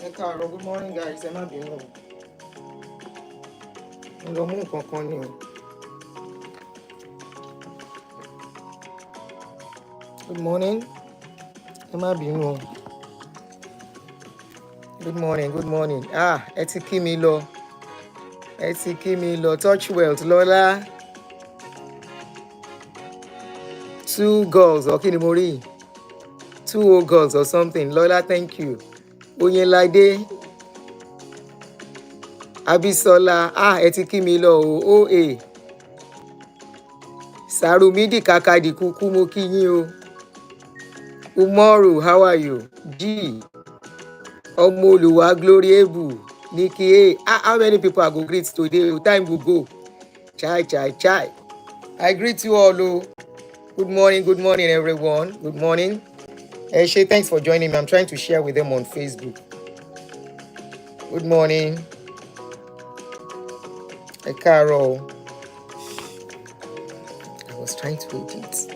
Good morning, guys. Ẹ má bínú. Mo lọ mú nǹkan kan ni o. Good morning. Ẹ má bínú o. Good morning, good morning. Ẹ ti kí mi lọ. Ẹ ti kí mi lọ. Touch wealth, Lọ́lá. 2 girls, or kí ni mo rí? 2 old girls or something. Lọ́lá, thank you. Oyinlade. Abisola. Ẹ ti kí mi lọ o. OA. Sarumidi Kakadi Kuku mo kí yín o. Umoru, how are you? G. Omoluwa Glory Ebu. Nikki A. How many people I go greet today? Time will go. Chai. I greet you all. Oh. Good morning, everyone. Good morning. Eshe, thanks for joining me. I'm trying to share with them on Facebook. Good morning. Carol. I was trying to edit.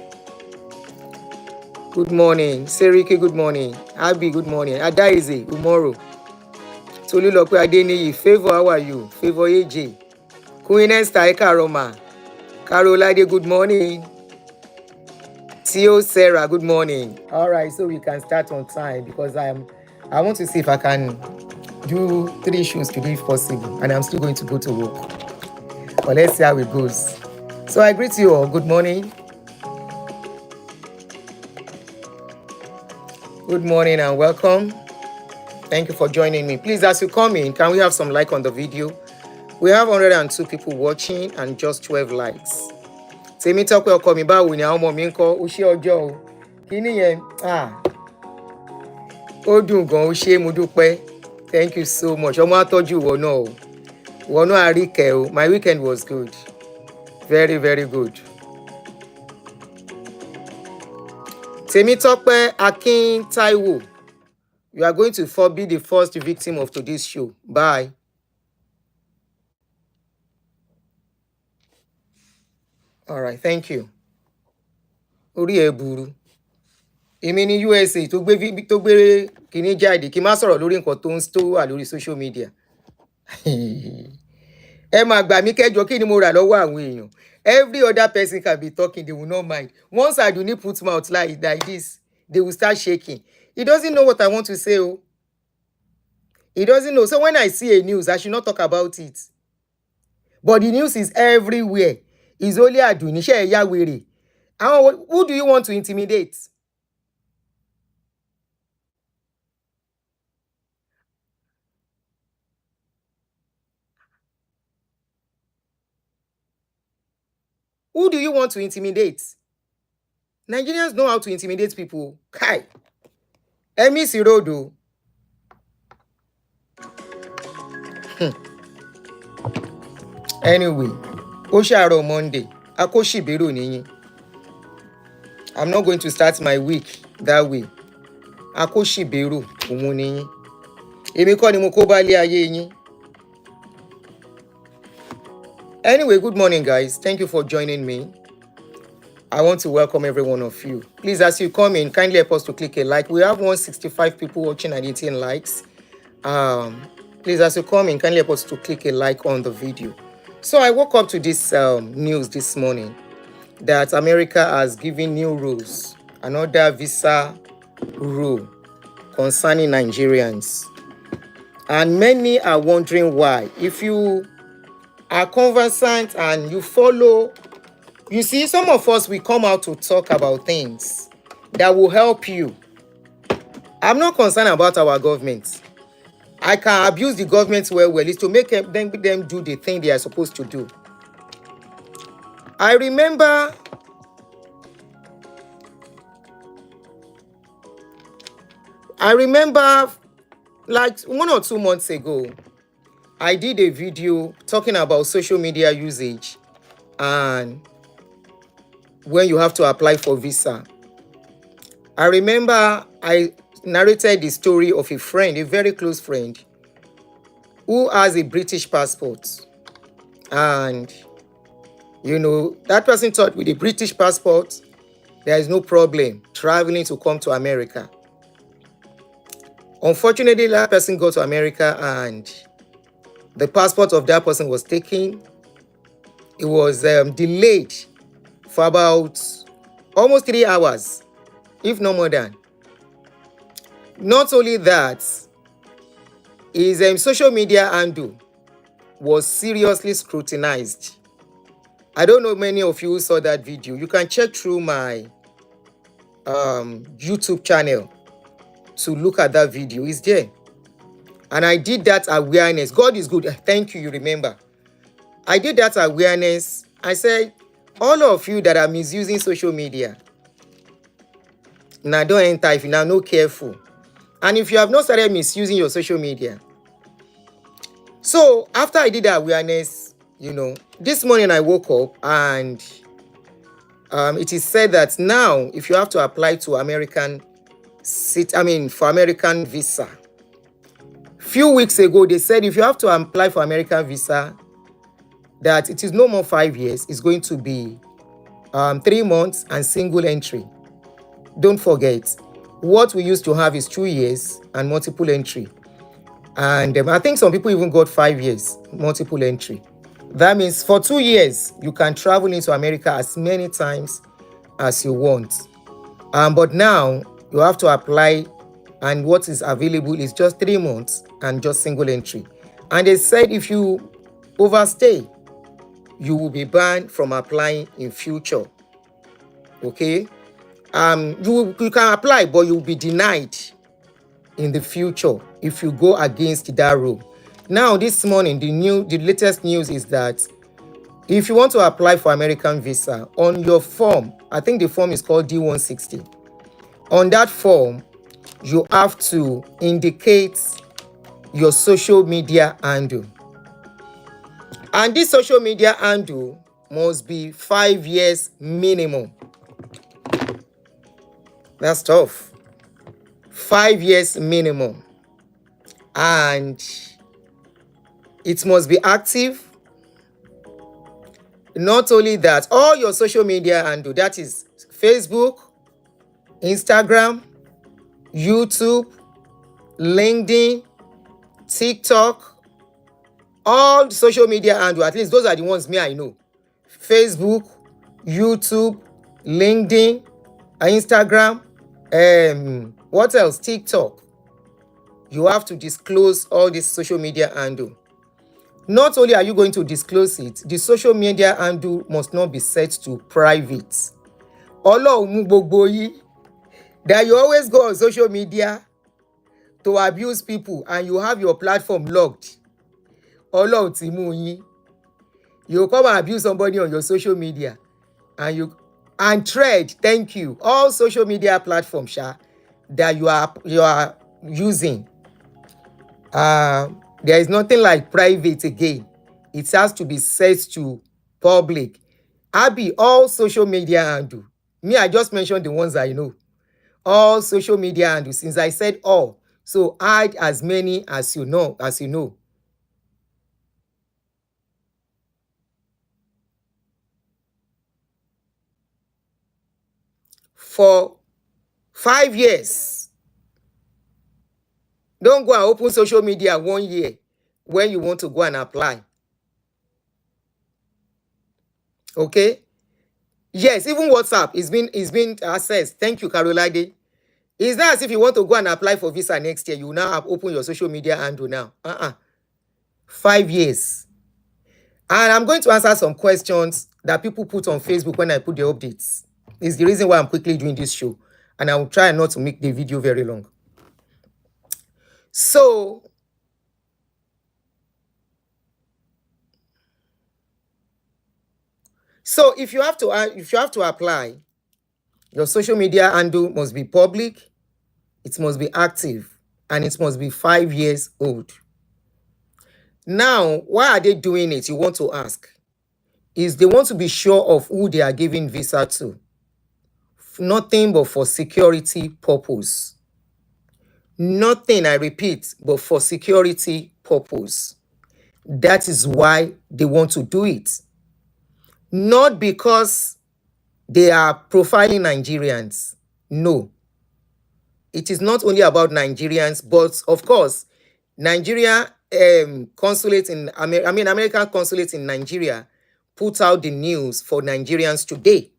Good morning. Seriki, good morning. Abi, good morning. Adaize, tomorrow. Tolulope Adeniyi, Favor, how are you? Favor AJ. Queen Esther Ekaroma. Carolade, good morning. Tio Sarah, good morning. All right, so we can start on time because I want to see if I can do 3 shows today if possible, and I'm still going to go to work. But let's see how it goes. So I greet you all. Good morning. Good morning and welcome. Thank you for joining me. Please, as you come in, can we have some like on the video? We have 102 people watching and just 12 likes. Tèmi Tọ́pẹ́ ọkọ mi báwo ni àwọn ọmọ mi ńkọ́? Ó ṣé ọjọ́ o. Kíní yẹn, ó dùn gan, ó ṣé mo dúpẹ́. Thank you so much. Ọmọ àtọ́jú ìwọ náà o. Ìwọ náà àríkẹ́ o. My weekend was good. Very, very good. Tèmi Tọ́pẹ́ Akin Taiwo. You are going to be the first victim of today's show. Bye. All right, thank you. Orí ẹ burú. Èmi ní USA tó gbé kíní jáde kí n má sọ̀rọ̀ lórí nǹkan tó wà lórí social media. Ẹ máa gbà mí kẹ́jọ kí ni mo rà lọ́wọ́ àwọn èèyàn. Every other person can be talking, they will not mind. Once I do not put mouth like this, they will start shaking. He doesn't know what I want to say. Oh. He doesn't know. So when I see a news, I should not talk about it. But the news is everywhere. It's only Aduni. Who do you want to intimidate? Who do you want to intimidate? Nigerians know how to intimidate people. Kai. Emi Sirodo. Anyway, Osharo Monday. Akoshibero niyin. I'm not going to start my week that way. Akoshibero òun niyin. Èmi kọ́ ni mo kó bá lé ayé yín. Anyway, good morning, guys. Thank you for joining me. I want to welcome every one of you. Please, as you come in, kindly help us to click a like. We have 165 people watching and 18 likes. Please, as you come in, kindly help us to click a like on the video. So I woke up to this news this morning that America has given new rules, another visa rule concerning Nigerians. And many are wondering why. If you are conversant and you follow, you see, some of us, we come out to talk about things that will help you. I'm not concerned about our government. I can abuse the government well. It's to make them do the thing they are supposed to do. I remember like 1 or 2 months ago, I did a video talking about social media usage and when you have to apply for visa. I remember I narrated the story of a friend, a very close friend, who has a British passport. And, you know, that person thought with a British passport, there is no problem traveling to come to America. Unfortunately, that person got to America and the passport of that person was taken. It was delayed for about almost 3 hours, if no more than. Not only that, his social media handle was seriously scrutinized. I don't know many of you who saw that video. You can check through my YouTube channel to look at that video. It's there. And I did that awareness. God is good. Thank you, you remember. I did that awareness. I said, all of you that are misusing social media, now don't enter if you're now not careful. And if you have not started misusing your social media. So after I did that awareness, this morning I woke up and it is said that now if you have to apply to for American visa. Few weeks ago, they said if you have to apply for American visa, that it is no more 5 years. It's going to be 3 months and single entry. Don't forget, what we used to have is 2 years and multiple entry. And I think some people even got 5 years, multiple entry. That means for 2 years, you can travel into America as many times as you want. But now, you have to apply, and what is available is just 3 months and just single entry. And they said if you overstay, you will be banned from applying in future. Okay? You can apply, but you will be denied in the future if you go against that rule. Now, this morning, the latest news is that if you want to apply for American visa, on your form, I think the form is called D-160. On that form, you have to indicate your social media handle. And this social media handle must be 5 years minimum. That's tough. 5 years minimum. And it must be active. Not only that, all your social media handle, that is Facebook, Instagram, YouTube, LinkedIn, TikTok, all social media handle, at least those are the ones I know. Facebook, YouTube, LinkedIn, Instagram, what else? TikTok. You have to disclose all this social media handle. Not only are you going to disclose it, the social media handle must not be set to private. That you always go on social media to abuse people and you have your platform locked. You come and abuse somebody on your social media and trade, thank you, all social media platforms that you are using. There is nothing like private again. It has to be set to public. All social media handle. I just mentioned the ones I know. All social media handle, since I said all. So add as many as you know. For 5 years. Don't go and open social media 1 year when you want to go and apply. Okay? Yes, even WhatsApp is being accessed. Thank you, Carolade. It's not as if you want to go and apply for visa next year. You now have open your social media handle now. 5 years. And I'm going to answer some questions that people put on Facebook when I put the updates. It's the reason why I'm quickly doing this show. And I will try not to make the video very long. So if you have to apply, your social media handle must be public, it must be active, and it must be 5 years old. Now, why are they doing it? You want to ask. Is they want to be sure of who they are giving visa to. Nothing but for security purpose. Nothing, I repeat, but for security purpose. That is why they want to do it. Not because they are profiling Nigerians. No. it is not only about Nigerians, but of course, Nigeria consulate in American consulate in Nigeria put out the news for Nigerians today.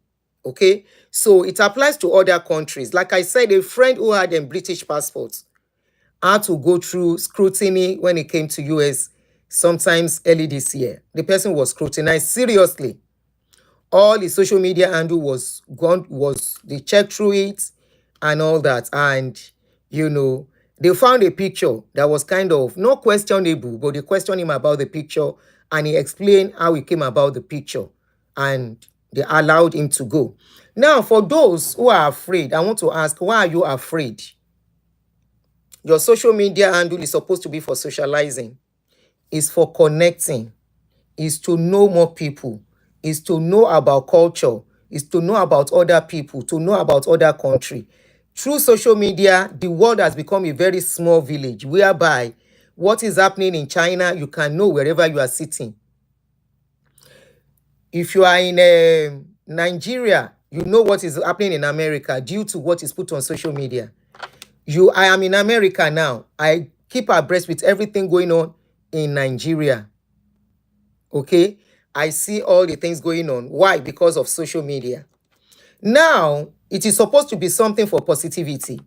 Okay, so it applies to other countries. Like I said, a friend who had a British passport had to go through scrutiny when it came to US sometimes early this year. The person was scrutinized seriously. All his social media handle was gone, was they checked through it and all that. And you know, they found a picture that was kind of not questionable, but they questioned him about the picture and he explained how he came about the picture and they allowed him to go. Now, for those who are afraid, I want to ask, why are you afraid? Your social media handle is supposed to be for socializing, is for connecting, is to know more people, is to know about culture, is to know about other people, to know about other country. Through social media, the world has become a very small village whereby what is happening in China, you can know wherever you are sitting. If you are in Nigeria, you know what is happening in America due to what is put on social media. I am in America now. I keep abreast with everything going on in Nigeria. Okay, I see all the things going on. Why? Because of social media. Now, it is supposed to be something for positivity.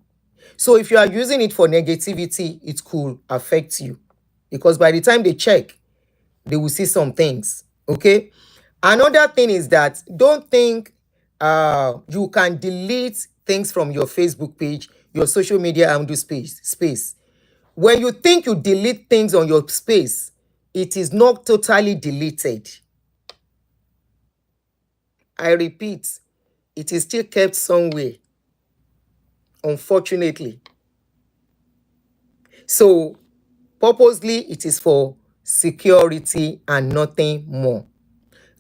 So if you are using it for negativity, it could affect you. Because by the time they check, they will see some things. Okay. Another thing is that don't think you can delete things from your Facebook page, your social media handle space. When you think you delete things on your space, it is not totally deleted. I repeat, it is still kept somewhere, unfortunately. So, purposely, it is for security and nothing more.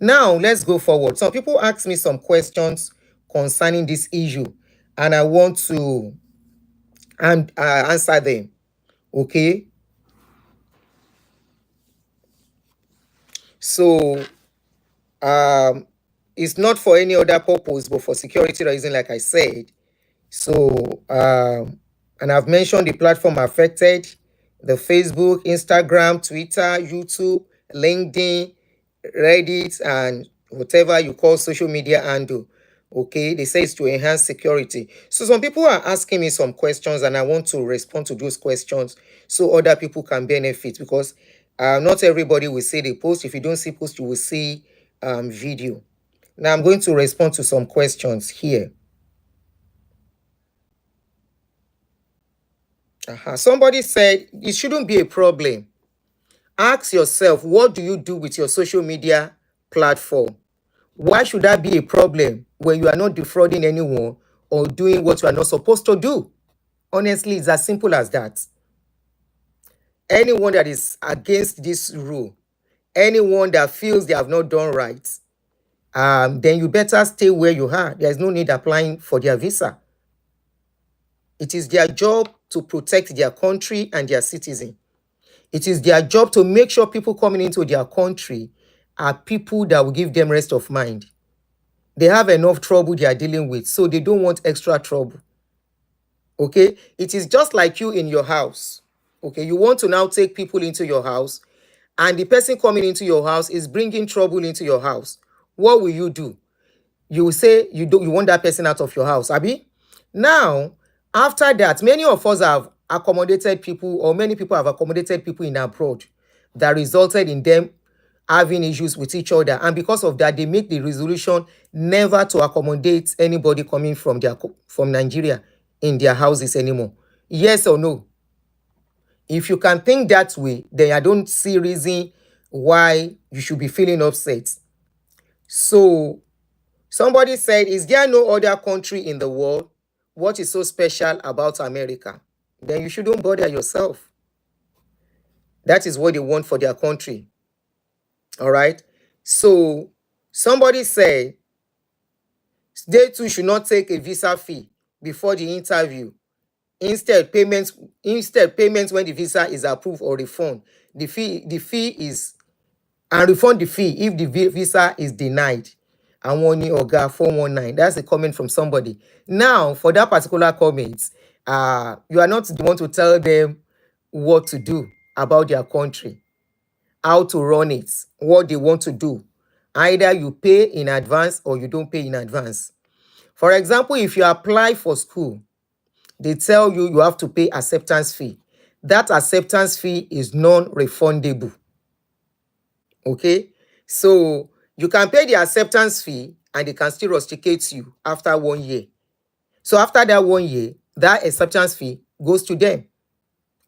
Now, let's go forward. Some people ask me some questions concerning this issue, and I want to answer them. Okay. So, it's not for any other purpose, but for security reason, like I said. So, and I've mentioned the platform affected: the Facebook, Instagram, Twitter, YouTube, LinkedIn, Reddit, and whatever you call social media handle. Okay, they say it's to enhance security. So some people are asking me some questions, and I want to respond to those questions so other people can benefit, because not everybody will see the post. If you don't see post, you will see video. Now I'm going to respond to some questions here. Somebody said it shouldn't be a problem. Ask yourself, what do you do with your social media platform? Why should that be a problem when you are not defrauding anyone or doing what you are not supposed to do? Honestly, it's as simple as that. Anyone that is against this rule, anyone that feels they have not done right, then you better stay where you are. There's no need applying for their visa. It is their job to protect their country and their citizens. It is their job to make sure people coming into their country are people that will give them rest of mind. They have enough trouble they are dealing with, so they don't want extra trouble. Okay? It is just like you in your house. Okay? You want to now take people into your house, and the person coming into your house is bringing trouble into your house. What will you do? You will say you want that person out of your house, Abi? Now, after that, many of us have accommodated people, or many people have accommodated people in abroad that resulted in them having issues with each other. And because of that, they make the resolution never to accommodate anybody coming from Nigeria in their houses anymore. Yes or no? If you can think that way, then I don't see reason why you should be feeling upset. So, somebody said, is there no other country in the world? What is so special about America? Then you shouldn't bother yourself. That is what they want for their country. All right. So somebody said they too should not take a visa fee before the interview. Instead, payments when the visa is approved or refund. The fee is, and refund the fee if the visa is denied. And one Oga 419. That's a comment from somebody. Now, for that particular comment, You are not the one to tell them what to do about their country, how to run it, what they want to do. Either you pay in advance or you don't pay in advance. For example, if you apply for school, they tell you you have to pay acceptance fee. That acceptance fee is non-refundable. Okay? So you can pay the acceptance fee and they can still rusticate you after 1 year. So after that 1 year, that acceptance fee goes to them.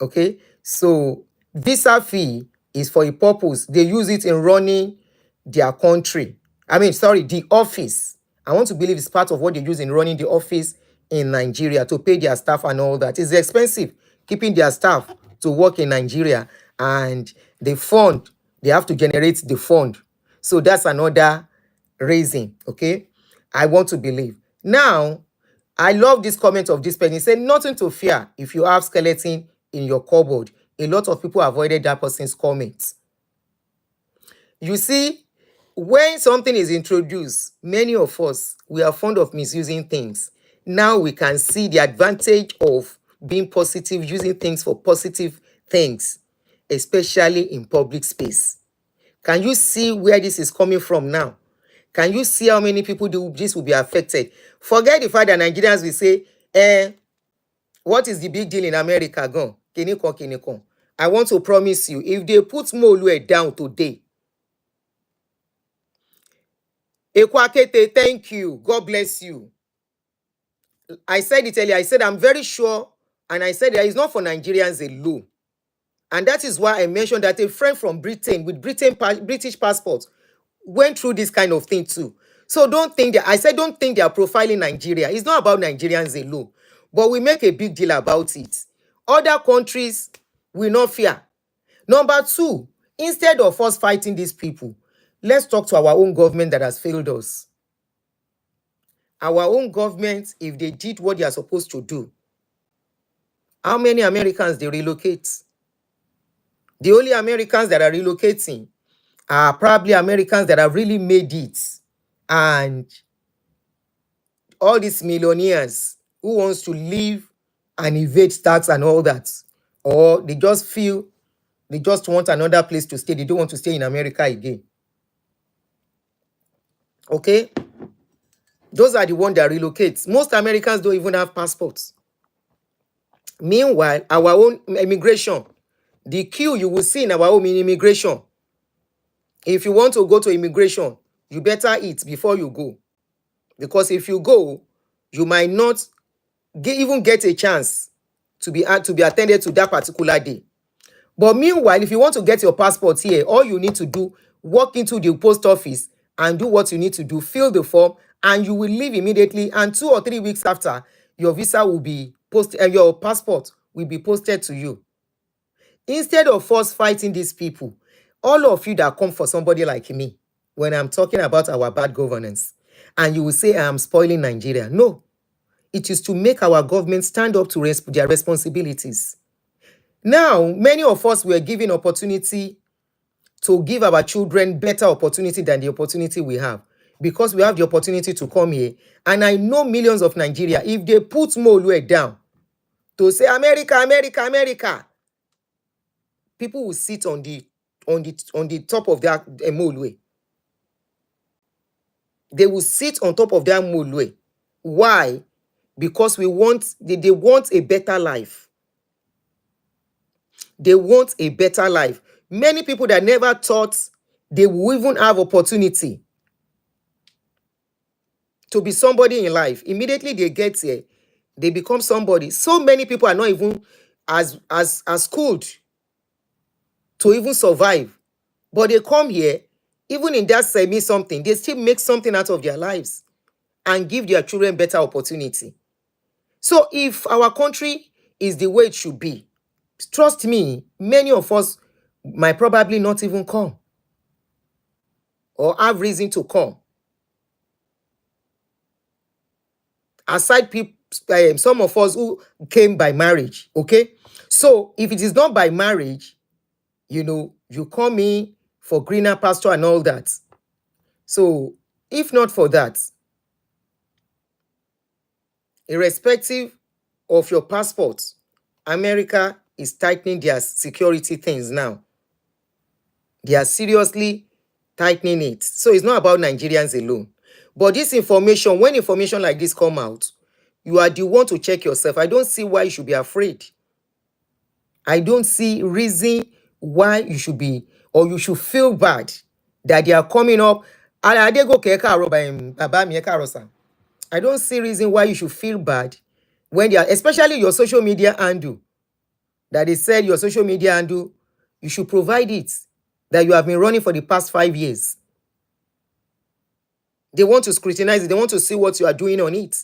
Okay? So visa fee is for a purpose. They use it in running their country. The office. I want to believe it's part of what they use in running the office in Nigeria to pay their staff and all that. It's expensive keeping their staff to work in Nigeria, and the fund, they have to generate the fund. So that's another reason. Okay? I want to believe. Now, I love this comment of this person. He said, nothing to fear if you have skeleton in your cupboard. A lot of people avoided that person's comment. You see, when something is introduced, many of us, we are fond of misusing things. Now we can see the advantage of being positive, using things for positive things, especially in public space. Can you see where this is coming from now? Can you see how many people this will be affected? Forget the fact that Nigerians will say, what is the big deal in America? Gone. Kinikon, kinikon. I want to promise you, if they put Molue down today, Ekwakete, thank you. God bless you. I said it earlier. I said I'm very sure, and I said that it's not for Nigerians alone. And that is why I mentioned that a friend from Britain with British passport went through this kind of thing too. So don't think that, I said don't think they are profiling Nigeria. It's not about Nigerians alone, but we make a big deal about it. Other countries will not fear. Number two, instead of us fighting these people, let's talk to our own government that has failed us. Our own government, if they did what they are supposed to do, how many Americans they relocate? The only Americans that are relocating are probably Americans that have really made it. And all these millionaires who wants to live and evade tax and all that. Or they just feel they just want another place to stay. They don't want to stay in America again. Okay? Those are the ones that relocate. Most Americans don't even have passports. Meanwhile, our own immigration, the queue you will see in our own immigration. If you want to go to immigration, you better eat before you go. Because if you go, you might not even get a chance to be attended to that particular day. But meanwhile, if you want to get your passport here, all you need to do, walk into the post office and do what you need to do, fill the form, and you will leave immediately. And 2 or 3 weeks after, your visa will be posted, and your passport will be posted to you. Instead of us fighting these people, all of you that come for somebody like me, when I'm talking about our bad governance, and you will say I am spoiling Nigeria. No, it is to make our government stand up to their responsibilities. Now, many of us were given opportunity to give our children better opportunity than the opportunity we have, because we have the opportunity to come here. And I know millions of Nigeria, if they put Molue down to say America, America, America, people will sit on the top of their Molue. They will sit on top of their Molue. Why? Because they want a better life. They want a better life. Many people that never thought they will even have opportunity to be somebody in life, immediately they get here, they become somebody. So many people are not even as schooled to even survive. But they come here, even in that something, they still make something out of their lives and give their children better opportunity. So if our country is the way it should be, trust me, many of us might probably not even come or have reason to come. Aside people, some of us who came by marriage, okay? So if it is not by marriage, you come in for greener pasture and all that. So if not for that, irrespective of your passport, America is tightening their security things now. They are seriously tightening it. So it's not about Nigerians alone. But this information, when information like this come out, you are the one to check yourself. I don't see why you should be afraid. I don't see reason why you should be or you should feel bad that they are coming up. I don't see reason why you should feel bad when they are, especially your social media handle, that they said your social media handle, you should provide it, that you have been running for the past 5 years. They want to scrutinize it. They want to see what you are doing on it.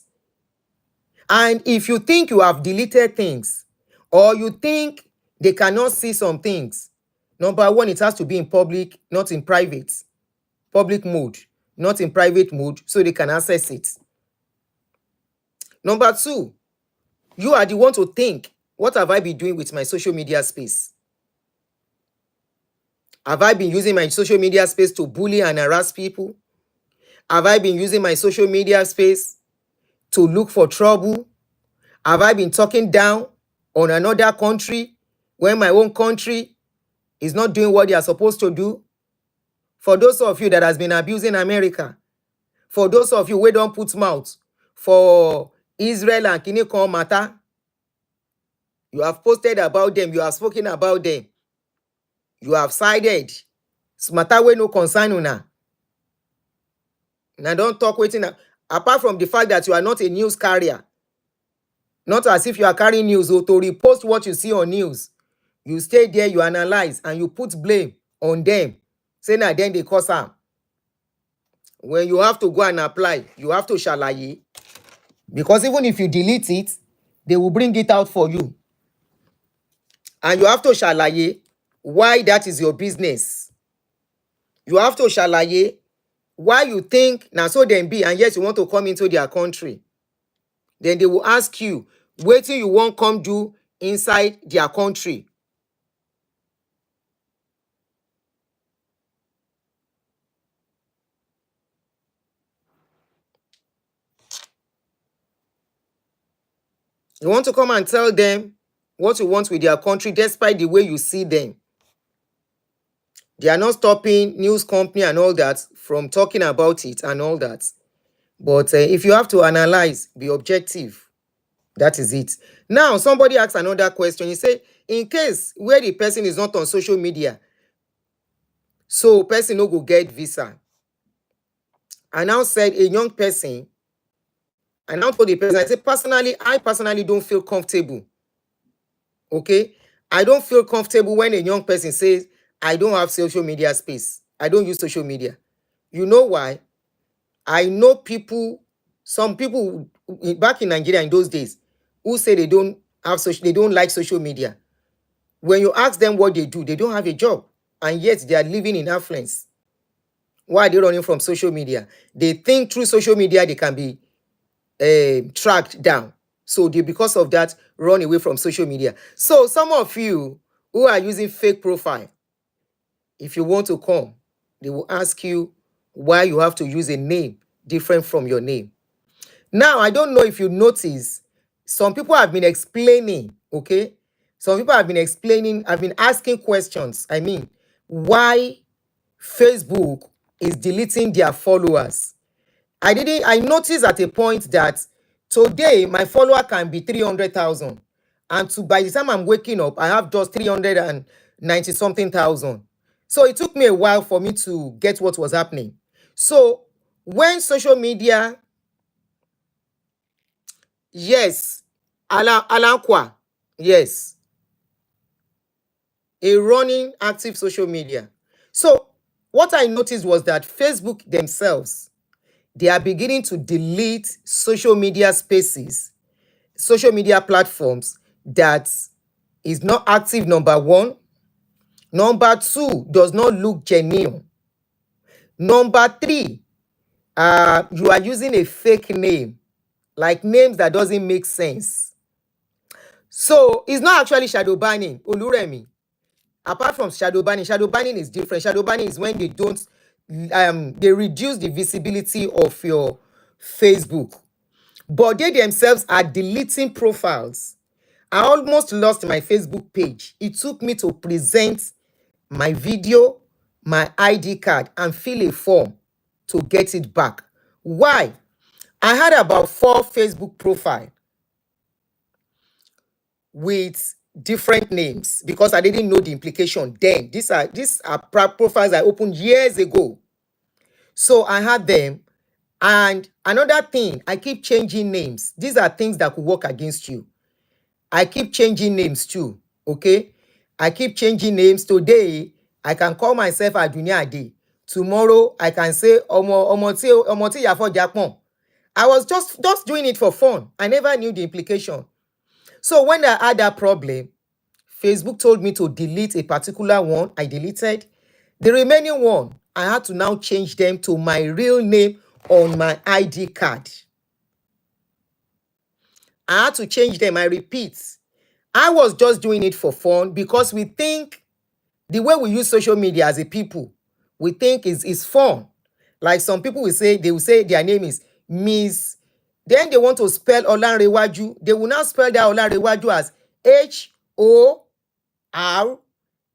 And if you think you have deleted things, or you think they cannot see some things, number one, it has to be in public, not in private. Public mode, not in private mode, so they can access it. Number two, you are the one to think, what have I been doing with my social media space? Have I been using my social media space to bully and harass people? Have I been using my social media space to look for trouble? Have I been talking down on another country when my own country is not doing what they are supposed to do? For those of you that has been abusing America, for those of you who don't put mouth for Israel and Kiniko matter, you have posted about them, you have spoken about them, you have sided. Matter wey no concern una. Now don't talk waiting. Apart from the fact that you are not a news carrier, not as if you are carrying news or to repost what you see on news. You stay there, you analyze, and you put blame on them. Say now then they cause harm. When you have to go and apply, you have to shalaye. Because even if you delete it, they will bring it out for you. And you have to shalaye why that is your business. You have to shalaye why you think now so them be, and yet you want to come into their country. Then they will ask you, wait till you won't come do inside their country. You want to come and tell them what you want with their country despite the way you see them. They are not stopping news company and all that from talking about it and all that. But if you have to analyze, be objective. That is it. Now, somebody asks another question. He say, in case where the person is not on social media, so person no go get visa. I now said a young person, I now told the person, I said, I personally don't feel comfortable. Okay? I don't feel comfortable when a young person says, I don't have social media space. I don't use social media. You know why? I know people, some people back in Nigeria in those days, who say they don't like social media. When you ask them what they do, they don't have a job, and yet they are living in affluence. Why are they running from social media? They think through social media they can be tracked down. So they, because of that, run away from social media. So some of you who are using fake profile, if you want to come, they will ask you why you have to use a name different from your name. Now, I don't know if you notice, some people have been explaining, okay? Some people have been explaining, I've been asking questions. I mean, why Facebook is deleting their followers. I noticed at a point that today my follower can be 300,000. And by the time I'm waking up, I have just 390 something thousand. So it took me a while for me to get what was happening. So when social media, yes, Alankwa, yes, a running active social media. So what I noticed was that Facebook themselves, they are beginning to delete social media spaces, social media platforms that is not active, number one. Number two, does not look genuine. Number three, you are using a fake name, like names that doesn't make sense. So it's not actually shadow banning, Oluremi. Apart from shadow banning is different. Shadow banning is when they don't, they reduce the visibility of your Facebook. but they themselves are deleting profiles. I almost lost my Facebook page. It took me to present my video, my ID card, and fill a form to get it back. Why? I had about 4 Facebook profiles with different names because I didn't know the implication then. These are profiles I opened years ago. So I had them. And another thing, I keep changing names. These are things that could work against you. I keep changing names too. Okay? I keep changing names. Today, I can call myself Adunia Ade. Tomorrow, I can say Omoti Yafo Japon. I was just doing it for fun. I never knew the implication. So when I had that problem, Facebook told me to delete a particular one. I deleted. The remaining one, I had to now change them to my real name on my ID card. I had to change them. I repeat, I was just doing it for fun because we think the way we use social media as a people, we think is fun. Like some people will say, they will say their name is Miss. Then they want to spell Olanrewaju. They will now spell that Olanrewaju as HORL.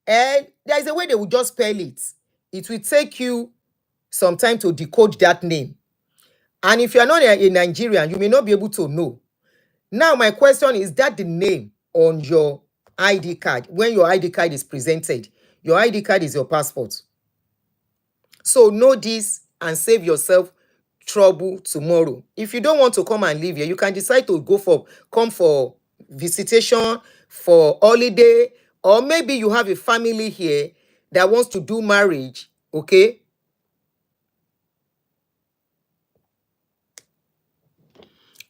There is a way they will just spell it. It will take you some time to decode that name. And if you are not a Nigerian, you may not be able to know. Now, my question is that the name on your ID card, when your ID card is presented, your ID card is your passport. So know this and save yourself trouble tomorrow. If you don't want to come and live here, you can decide to come for visitation, for holiday, or maybe you have a family here that wants to do marriage, okay?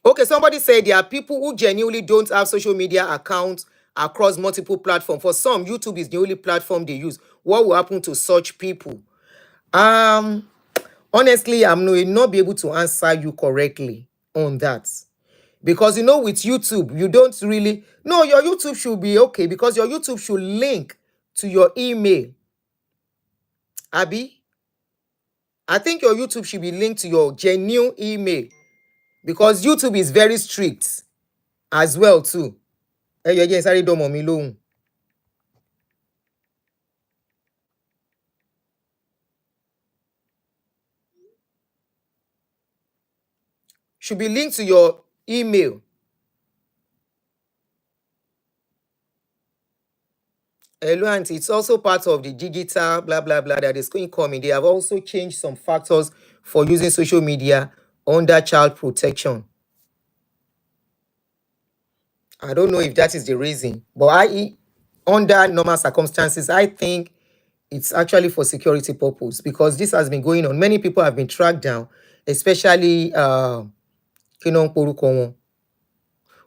Okay, somebody said there are people who genuinely don't have social media accounts across multiple platforms. For some, YouTube is the only platform they use. What will happen to such people? Honestly, I'm not be able to answer you correctly on that. Because with YouTube, you don't really. No, your YouTube should be okay because your YouTube should link to your email. Abby, I think your YouTube should be linked to your genuine email because YouTube is very strict as well too. Sorry, don't me lóhùn. Should be linked to your email. Hello, auntie. It's also part of the digital blah blah blah that is going coming. They have also changed some factors for using social media under child protection. I don't know if that is the reason, but under normal circumstances, I think it's actually for security purpose because this has been going on. Many people have been tracked down, especially Poruko wọn.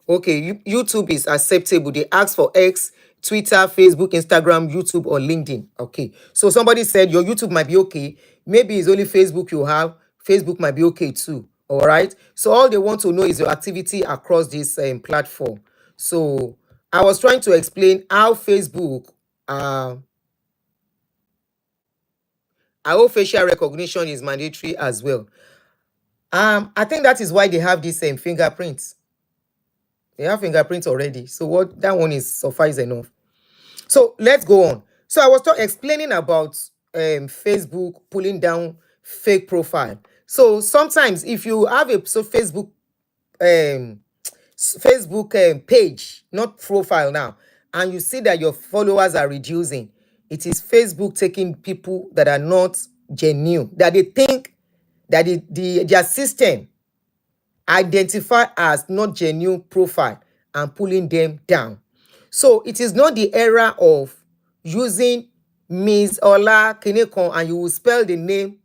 Okay, YouTube is acceptable. They ask for X, Twitter, Facebook, Instagram, YouTube, or LinkedIn. Okay, so somebody said your YouTube might be okay. Maybe it's only Facebook you have. Facebook might be okay too. All right. So all they want to know is your activity across this platform. So I was trying to explain how Facebook, how facial recognition is mandatory as well. I think that is why they have this fingerprints. They have fingerprints already. So what that one is suffice enough. So let's go on. So I was explaining about Facebook pulling down fake profile. So sometimes if you have a Facebook page, not profile now, and you see that your followers are reducing, it is Facebook taking people that are not genuine, that they think that their system identify as not genuine profile and pulling them down. So it is not the era of using Ms. Ola Kinekon and you will spell the name.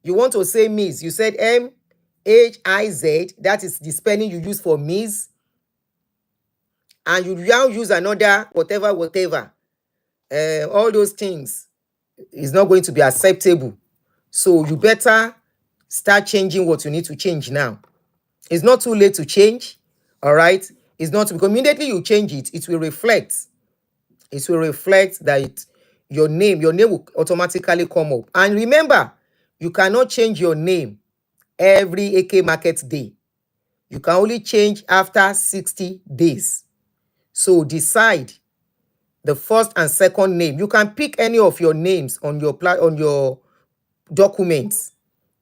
You want to say Ms. You said MHIZ. That is the spelling you use for Ms. And you now use another whatever. All those things is not going to be acceptable. So you better start changing what you need to change now. It's not too late to change. All right. It's not because immediately you change it, it will reflect. It will reflect that your name will automatically come up. And remember, you cannot change your name every AK market day. You can only change after 60 days. So decide the first and second name. You can pick any of your names on your on your documents.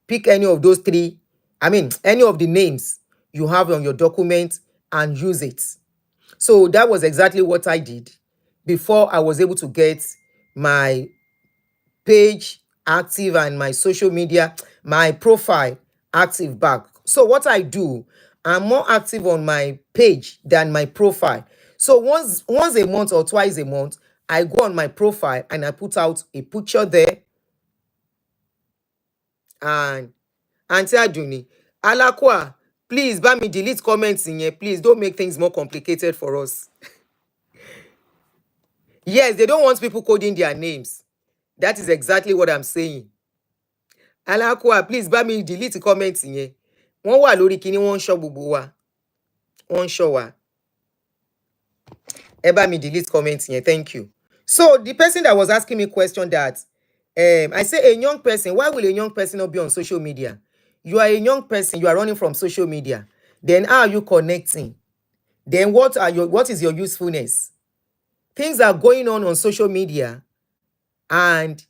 Pick any of those three, I mean, any of the names you have on your document and use it. So that was exactly what I did before I was able to get my page active and my social media, my profile active back. So what I do, I'm more active on my page than my profile. So once a month or twice a month, I go on my profile and I put out a picture there. And Auntie Aduni, Alakwa, please bá mi delete comments in here. Please don't make things more complicated for us. Yes, they don't want people coding their names. That is exactly what I'm saying. Alakwa, please bá mi delete comments in here. Wọ́n wà lórí kíní, wọ́n ń ṣọ́ gbogbo wa. Wọ́n ń ṣọ́ wa. Ẹ bá mi delete comments in here. Thank you. So the person that was asking me question that, I say a young person, why will a young person not be on social media? You are a young person, you are running from social media. Then how are you connecting? Then what is your usefulness? Things are going on social media, and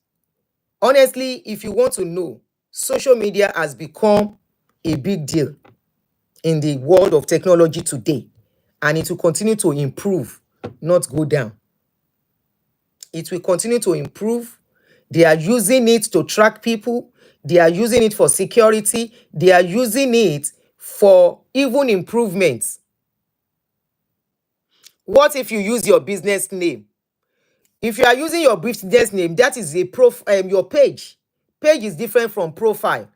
honestly, if you want to know, social media has become a big deal in the world of technology today, and it will continue to improve, not go down. It will continue to improve. They are using it to track people. They are using it for security. They are using it for even improvements. What if you use your business name? If you are using your business name, that is your page. Page is different from profile.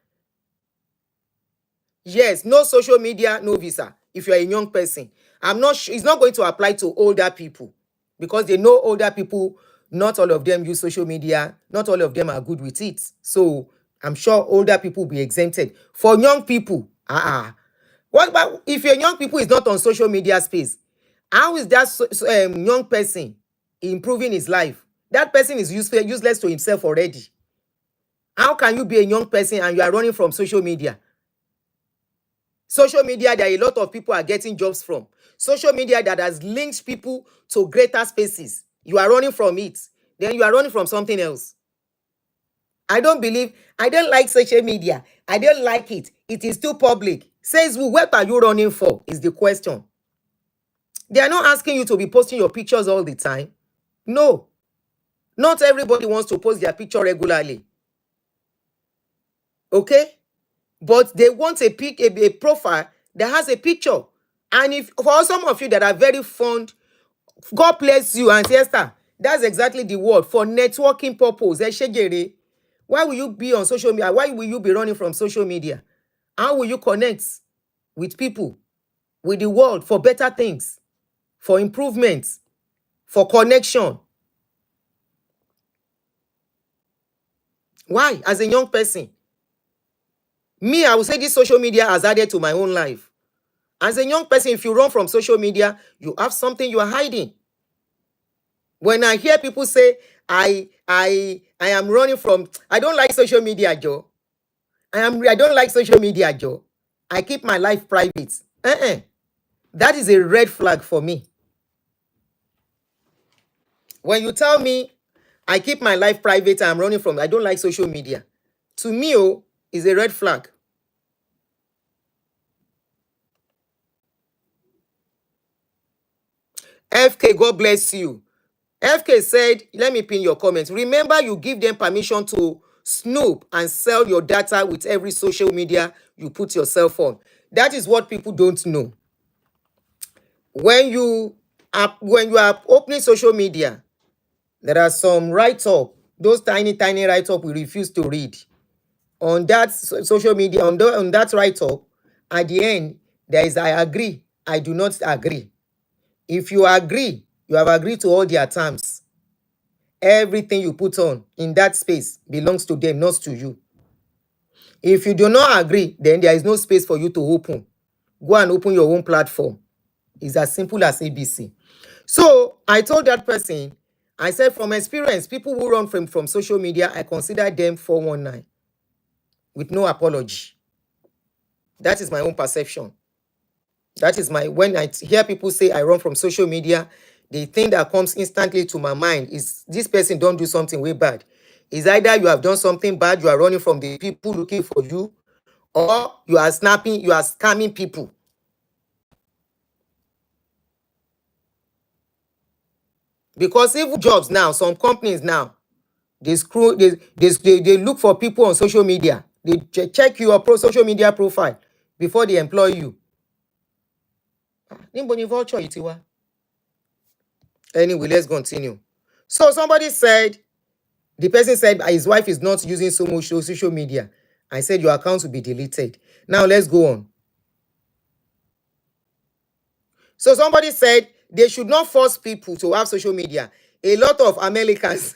Yes, no social media, no visa. If you are a young person, I'm not sure it's not going to apply to older people, because they know older people, not all of them use social media, not all of them are good with it. So I'm sure older people will be exempted. For young people, what about if your young people is not on social media space? How is that young person improving his life? That person is useless to himself already. How can you be a young person and you are running from social media? Social media that a lot of people are getting jobs from. Social media that has linked people to greater spaces. You are running from it. Then you are running from something else. I don't like social media. I don't like it. It is too public. Says who? What are you running for? Is the question. They are not asking you to be posting your pictures all the time. No. Not everybody wants to post their picture regularly. Okay? But they want a profile that has a picture. And if for some of you that are very fond, God bless you, Auntie Esther. That's exactly the word for networking purpose. Why will you be on social media? Why will you be running from social media? How will you connect with people, with the world, for better things, for improvements, for connection? Why? As a young person, me, I would say this social media has added to my own life. As a young person, if you run from social media, you have something you are hiding. When I hear people say, I am running from, I don't like social media, Joe. I don't like social media, Joe. I keep my life private. That is a red flag for me. When you tell me I keep my life private, I'm running from, I don't like social media. To me, is a red flag. FK, God bless you. FK said, let me pin your comments. Remember, you give them permission to snoop and sell your data with every social media you put yourself on. That is what people don't know. When you are opening social media, there are some write-up, those tiny write-up we refuse to read. On that social media, on that write-up, at the end, there is I agree, I do not agree. If you agree, you have agreed to all their terms. Everything you put on in that space belongs to them, not to you. If you do not agree, then there is no space for you to open. Go and open your own platform. It's as simple as ABC. So I told that person, I said, from experience, people who run from social media, I consider them 419 with no apology. That is my own perception. That is my, when I hear people say I run from social media, the thing that comes instantly to my mind is this person don't do something way bad. Is either you have done something bad, you are running from the people looking for you, or you are snapping, you are scamming people. Because even jobs now, some companies now, they screw, they look for people on social media. They check your social media profile before they employ you. Níbo ni vulture yìí ti wá? Anyway, let's continue. So somebody said, the person said his wife is not using so much social media. I said your account will be deleted. Now let's go on. So somebody said they should not force people to have social media. A lot of Americans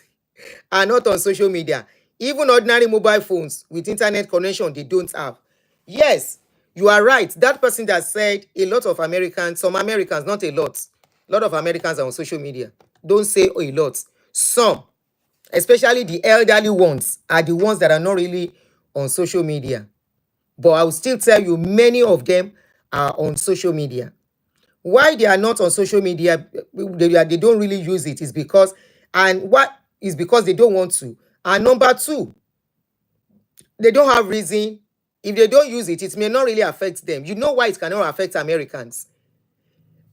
are not on social media. Even ordinary mobile phones with internet connection, they don't have. Yes, you are right. That person that said a lot of Americans, some Americans, not a lot of Americans are on social media. Don't say a lot. Some, especially the elderly ones, are the ones that are not really on social media. But I will still tell you, many of them are on social media. Why they are not on social media, they don't really use it, is because, and what is because they don't want to. And number two, they don't have reason. If they don't use it, it may not really affect them. You know why it cannot affect Americans?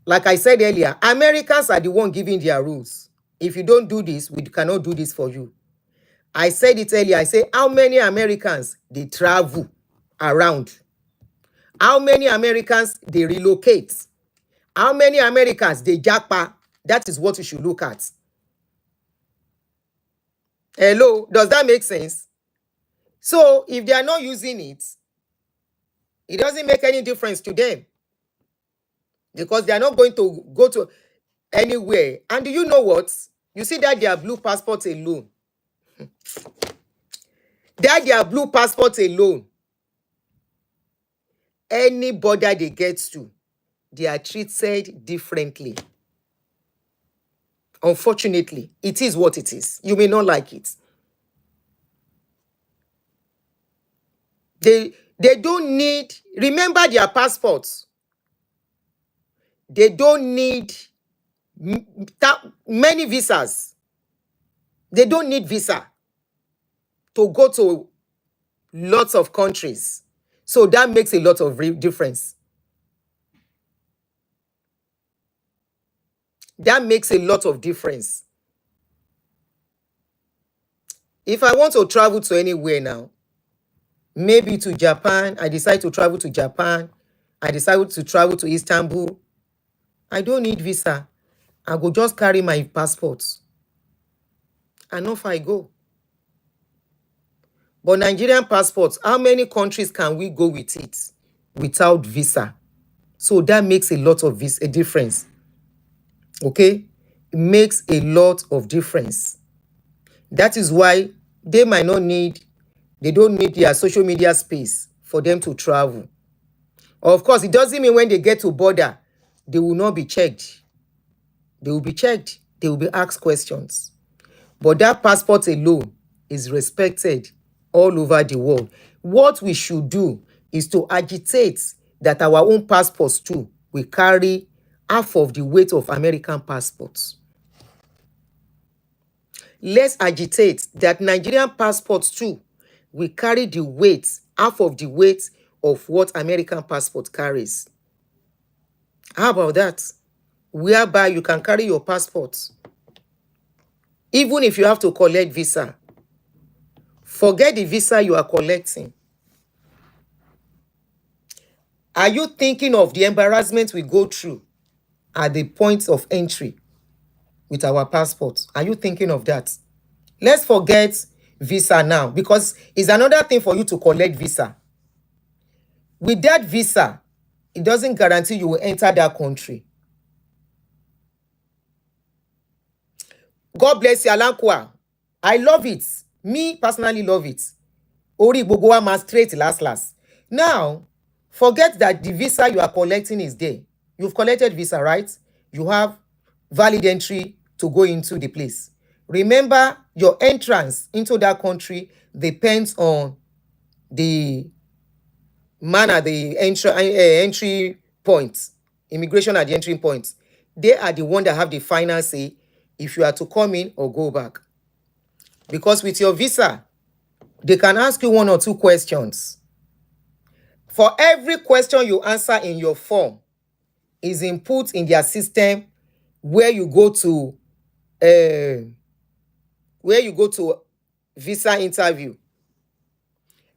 Like I said earlier, Americans are the one giving their rules. If you don't do this, we cannot do this for you. I said it earlier. I say, how many Americans they travel around? How many Americans they relocate? How many Americans they japa? That is what you should look at. Hello, does that make sense? So if they are not using it, it doesn't make any difference to them, because they are not going to go to anywhere. And do you know what? You see that their blue passport alone. That their blue passport alone. Any border they get to, they are treated differently. Unfortunately, it is what it is. You may not like it. They don't need, remember their passports. They don't need many visas. They don't need visa to go to lots of countries. So that makes a lot of difference. That makes a lot of difference. If I want to travel to anywhere now, maybe to Japan, I decide to travel to Japan, I decide to travel to Istanbul, I don't need visa. I go just carry my passport and off I go. But Nigerian passports, how many countries can we go with it without visa? So that makes a lot of a difference. Okay? It makes a lot of difference. That is why they might not need, they don't need their social media space for them to travel. Of course, it doesn't mean when they get to border, they will not be checked. They will be checked. They will be asked questions. But that passport alone is respected all over the world. What we should do is to agitate that our own passports too will carry half of the weight of American passports. Let's agitate that Nigerian passports too will carry the weight, half of the weight of what American passport carries. How about that? Whereby you can carry your passport, even if you have to collect visa. Forget the visa you are collecting. Are you thinking of the embarrassment we go through at the point of entry with our passports? Are you thinking of that? Let's forget visa now, because it's another thing for you to collect visa. With that visa, it doesn't guarantee you will enter that country. God bless you, Alankwa. I love it. Me personally love it. Ori gbogbo wa ma straight last. Now, forget that the visa you are collecting is there. You've collected visa, right? You have valid entry to go into the place. Remember, your entrance into that country depends on the manner, the entry point. immigration at the entry point. They are the one that have the final say if you are to come in or go back. Because with your visa, they can ask you 1 or 2 questions. For every question you answer in your form is input in their system where you go to visa interview.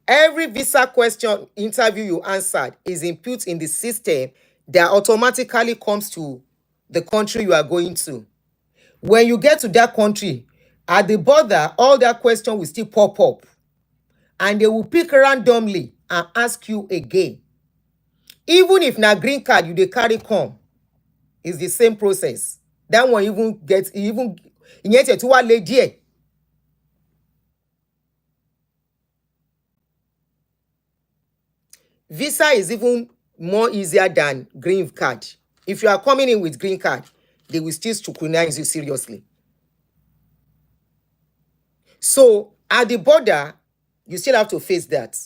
Every visa question interview you answered is input in the system that automatically comes to the country you are going to. When you get to that country, at the border, all that question will still pop up. And they will pick randomly and ask you again. Even if na green card you dey carry come, it's the same process. That one even ìyẹn tiẹ̀ tún wá lé díẹ̀. Visa is even more easier than green card. If you are coming in with green card, they will still scrutinize you seriously. So at the border, you still have to face that.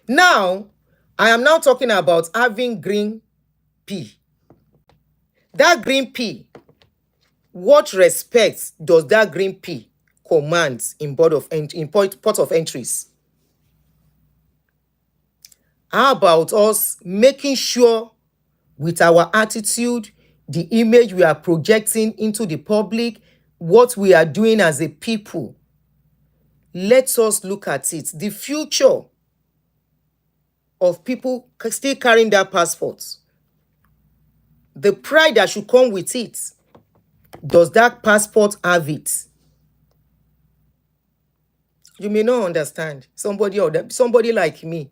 Now, I am now talking about having green P. That green P, what respect does that green P command in port of entries? How about us making sure with our attitude, the image we are projecting into the public, what we are doing as a people? Let us look at it. The future of people still carrying that passport, the pride that should come with it, does that passport have it? You may not understand. Somebody like me,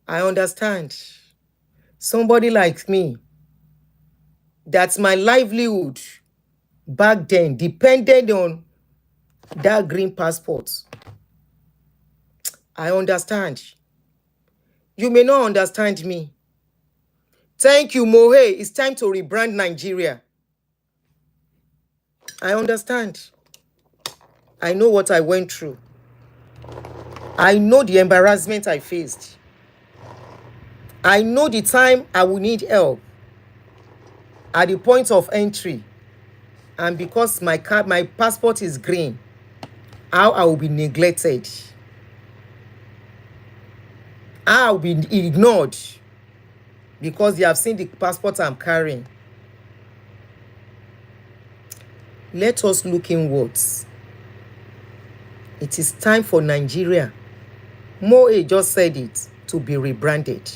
I understand. Somebody like me, that's my livelihood back then depended on that green passport. I understand. You may not understand me. Thank you, Mohe. It's time to rebrand Nigeria. I understand. I know what I went through. I know the embarrassment I faced. I know the time I will need help at the point of entry. And because my passport is green, how I will be neglected. I will be ignored because they have seen the passport I'm carrying. Let us look inwards. It is time for Nigeria, Moe just said it, to be rebranded.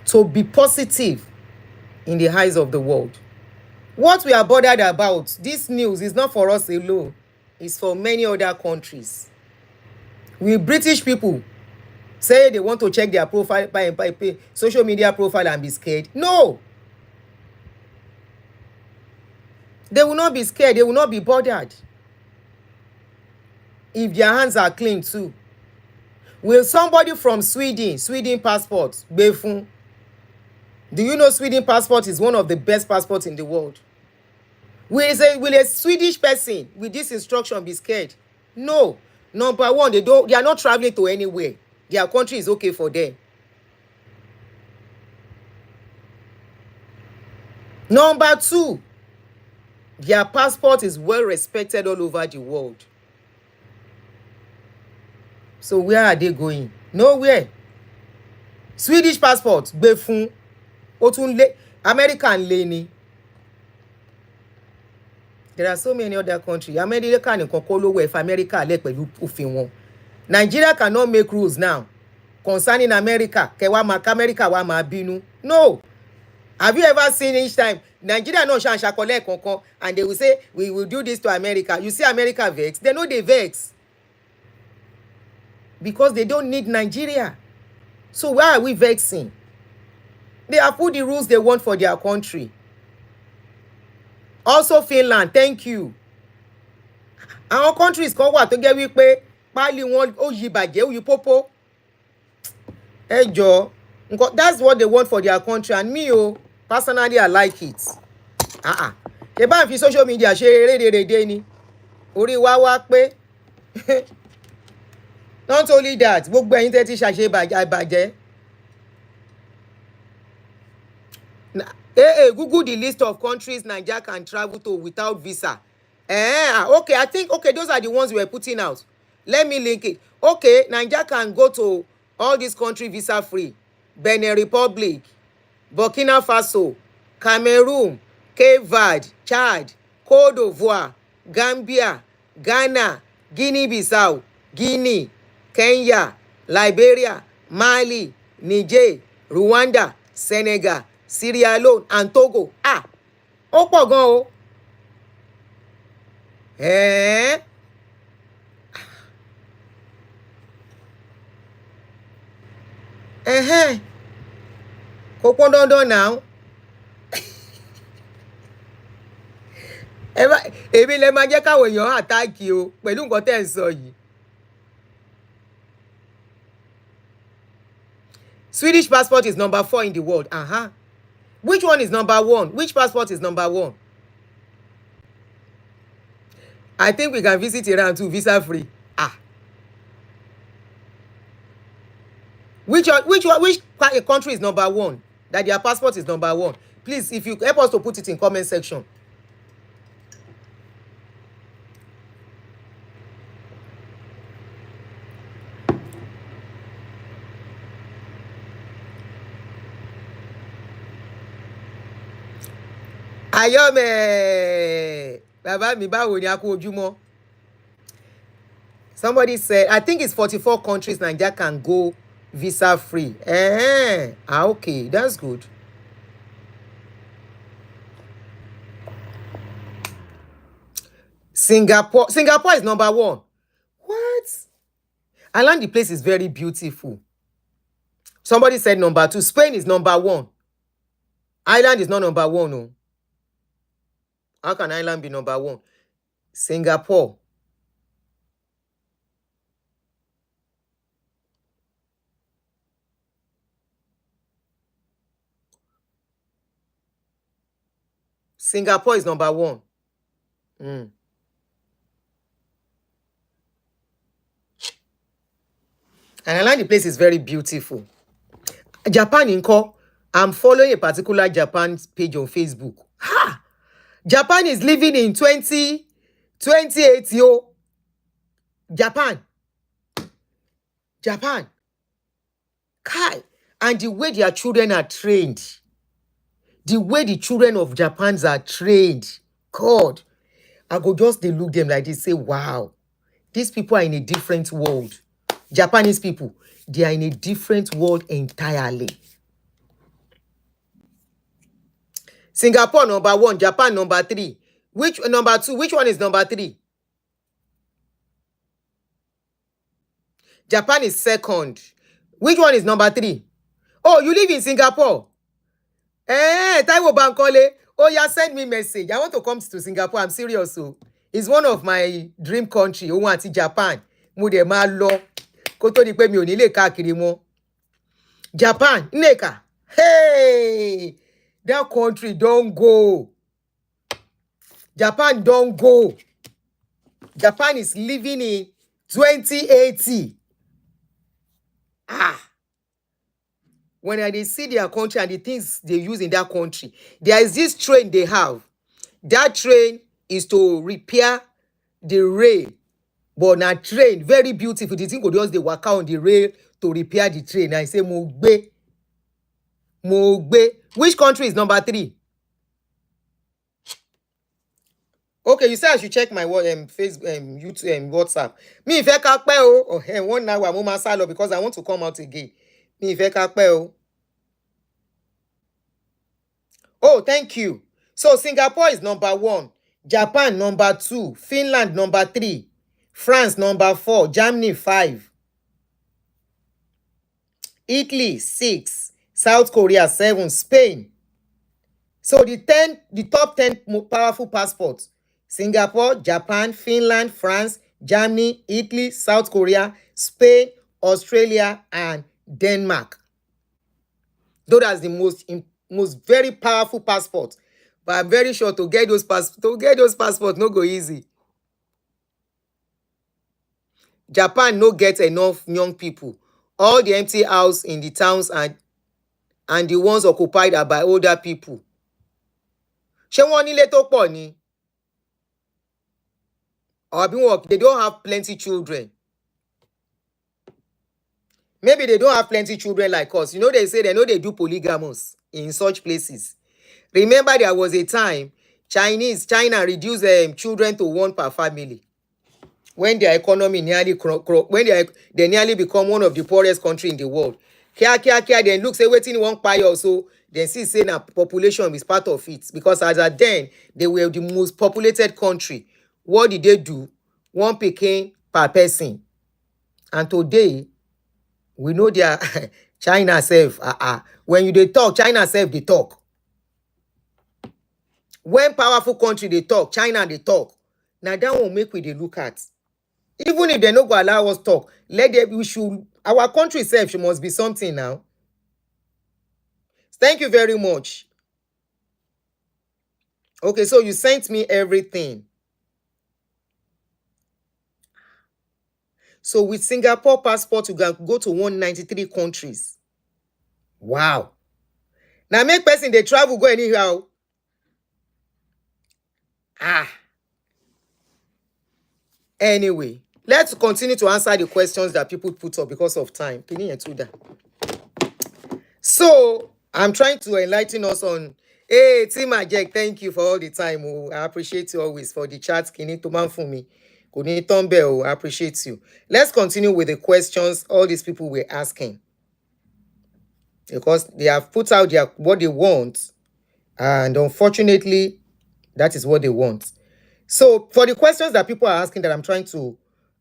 To be positive in the eyes of the world. What we are bothered about, this news is not for us alone. It's for many other countries. We British people say they want to check their profile by social media profile and be scared. No. They will not be scared. They will not be bothered. If their hands are clean too. Will somebody from Sweden passport, Befun? Do you know Sweden passport is one of the best passports in the world? Will a Swedish person with this instruction be scared? No. Number one, they are not traveling to anywhere. Their country is okay for them. Number two, their passport is well respected all over the world. So where are they going? Nowhere. Swedish passport, Befun, American leni. There are so many other countries. America nìkan kọ́ ló wẹ̀ if America lẹ̀ pẹ̀lú òfin wọn. Nigeria cannot make rules now concerning America. Kẹwa máa America wa máa bínú. No. Have you ever seen each time Nigeria náà ṣàǹṣàkọlẹ̀ kankan and they will say we will do this to America? You see America vex? They know they vex. Because they don't need Nigeria. So why are we vexing? They have put the rules they want for their country. Also Finland, thank you. Our countries kan wà tó jẹ́ wípé páálí wọn ó yí bàjẹ́ ó yí pópó. Ẹ jọ̀ọ́, that's what they want for their country and me personally I like it. Ṣé bá ń fi social media ṣe rédèrèdè ni? Orí wa wá pé. Not only that, gbogbo ẹ̀yin tẹ́ ti ṣàṣe ìbàjẹ́. Google the list of countries Nigeria can travel to without visa. Okay, I think, okay, those are the ones we were putting out. Let me link it. Okay, Nigeria can go to all these countries visa free. Benin Republic, Burkina Faso, Cameroon, Cape Verde, Chad, Cote d'Ivoire, Gambia, Ghana, Guinea-Bissau, Guinea, Kenya, Liberia, Mali, Niger, Rwanda, Senegal, Sierra Leone and Togo. Ó pọ̀ gan o. Eh? Kò pọn dandan náà. Èmi lè máa jẹ́ káwọn èèyàn àtáàkì o pẹ̀lú nǹkan tẹ́ ẹ̀ ń sọ yìí. Swedish passport is number 4 in the world. Which one is number 1? Which passport is number 1? I think we can visit Iran too, visa free. Which country is number 1? That their passport is number 1. Please, if you help us to put it in comment section. Ayome, bàbá mi báwo ni a kú ojúmọ́. Somebody said, I think it's 44 countries Nigeria can go visa free. Okay, that's good. Singapore is number 1. What? I learned the place is very beautiful. Somebody said number 2. Spain is number 1. Ireland is not number 1. No. How can Ireland be number 1? Singapore. Singapore is number 1. And I like the place is very beautiful. Japan inko. I'm following a particular Japan page on Facebook. Japan is living in 2028, yo. Japan. Kai. And the way their children are trained. The way the children of Japan are trained. God. I go just they look them like this, say, wow. These people are in a different world. Japanese people, they are in a different world entirely. Singapore number 1, Japan number 3. Which number 2? Which one is number 3? Japan is second. Which one is number 3? Oh, you live in Singapore. Taiwo Bankole. Oh, yeah, send me message. I want to come to Singapore. I'm serious. So it's one of my dream country. Oh, want Japan. Mo de ma lọ. Kó tó di pé mi ò ní lè káàkiri mọ́. Japan, Nneka. Hey, that country don't go. Japan don't go. Japan is living in 2080. When they see their country and the things they use in that country, there is this train they have. That train is to repair the rail. But na train, very beautiful. The thing go just they work out on the rail to repair the train. I say, Mogbe. Which country is number 3? Okay, you say I should check my Facebook, YouTube, WhatsApp. Me if I can't pay 1 hour, mo ma sá lọ because I want to come out again. Me if I can't pay Oh, thank you. So Singapore is number 1, Japan number 2, Finland number 3, France number 4, Germany 5, Italy 6, South Korea 7, Spain. So the top 10 powerful passports: Singapore, Japan, Finland, France, Germany, Italy, South Korea, Spain, Australia, and Denmark. Those are the most very powerful passports. But I'm very sure to get those passports no go easy. Japan no get enough young people. All the empty house in the towns and and the ones occupied are by older people. Ṣé wọ́n nílé tó pọ̀ ni? Or they don't have plenty children. Maybe they don't have plenty children like us. You know, they say they know they do polygamous in such places. Remember, there was a time China reduced children to one per family when their economy nearly when they nearly become one of the poorest country in the world. Kia, then look, say waiting one pie also, then see say na population is part of it. Because as at then, they were the most populated country. What did they do? One pikin per person. And today, we know their China self. When you they talk, China self they talk. When powerful country they talk, China they talk. Now that won't make we they look at. Even if they no go allow us talk, we should, our country self must be something now. Thank you very much. Okay, so you sent me everything. So with Singapore passport, you can go to 193 countries. Wow. Now make person they travel go anyhow. Anyway, let's continue to answer the questions that people put up because of time. So I'm trying to enlighten us on. Hey, Team Ajek, thank you for all the time. Oh, I appreciate you always for the chat. Kini to man for me. I appreciate you. Let's continue with the questions all these people were asking. Because they have put out what they want. And unfortunately, that is what they want. So for the questions that people are asking that I'm trying to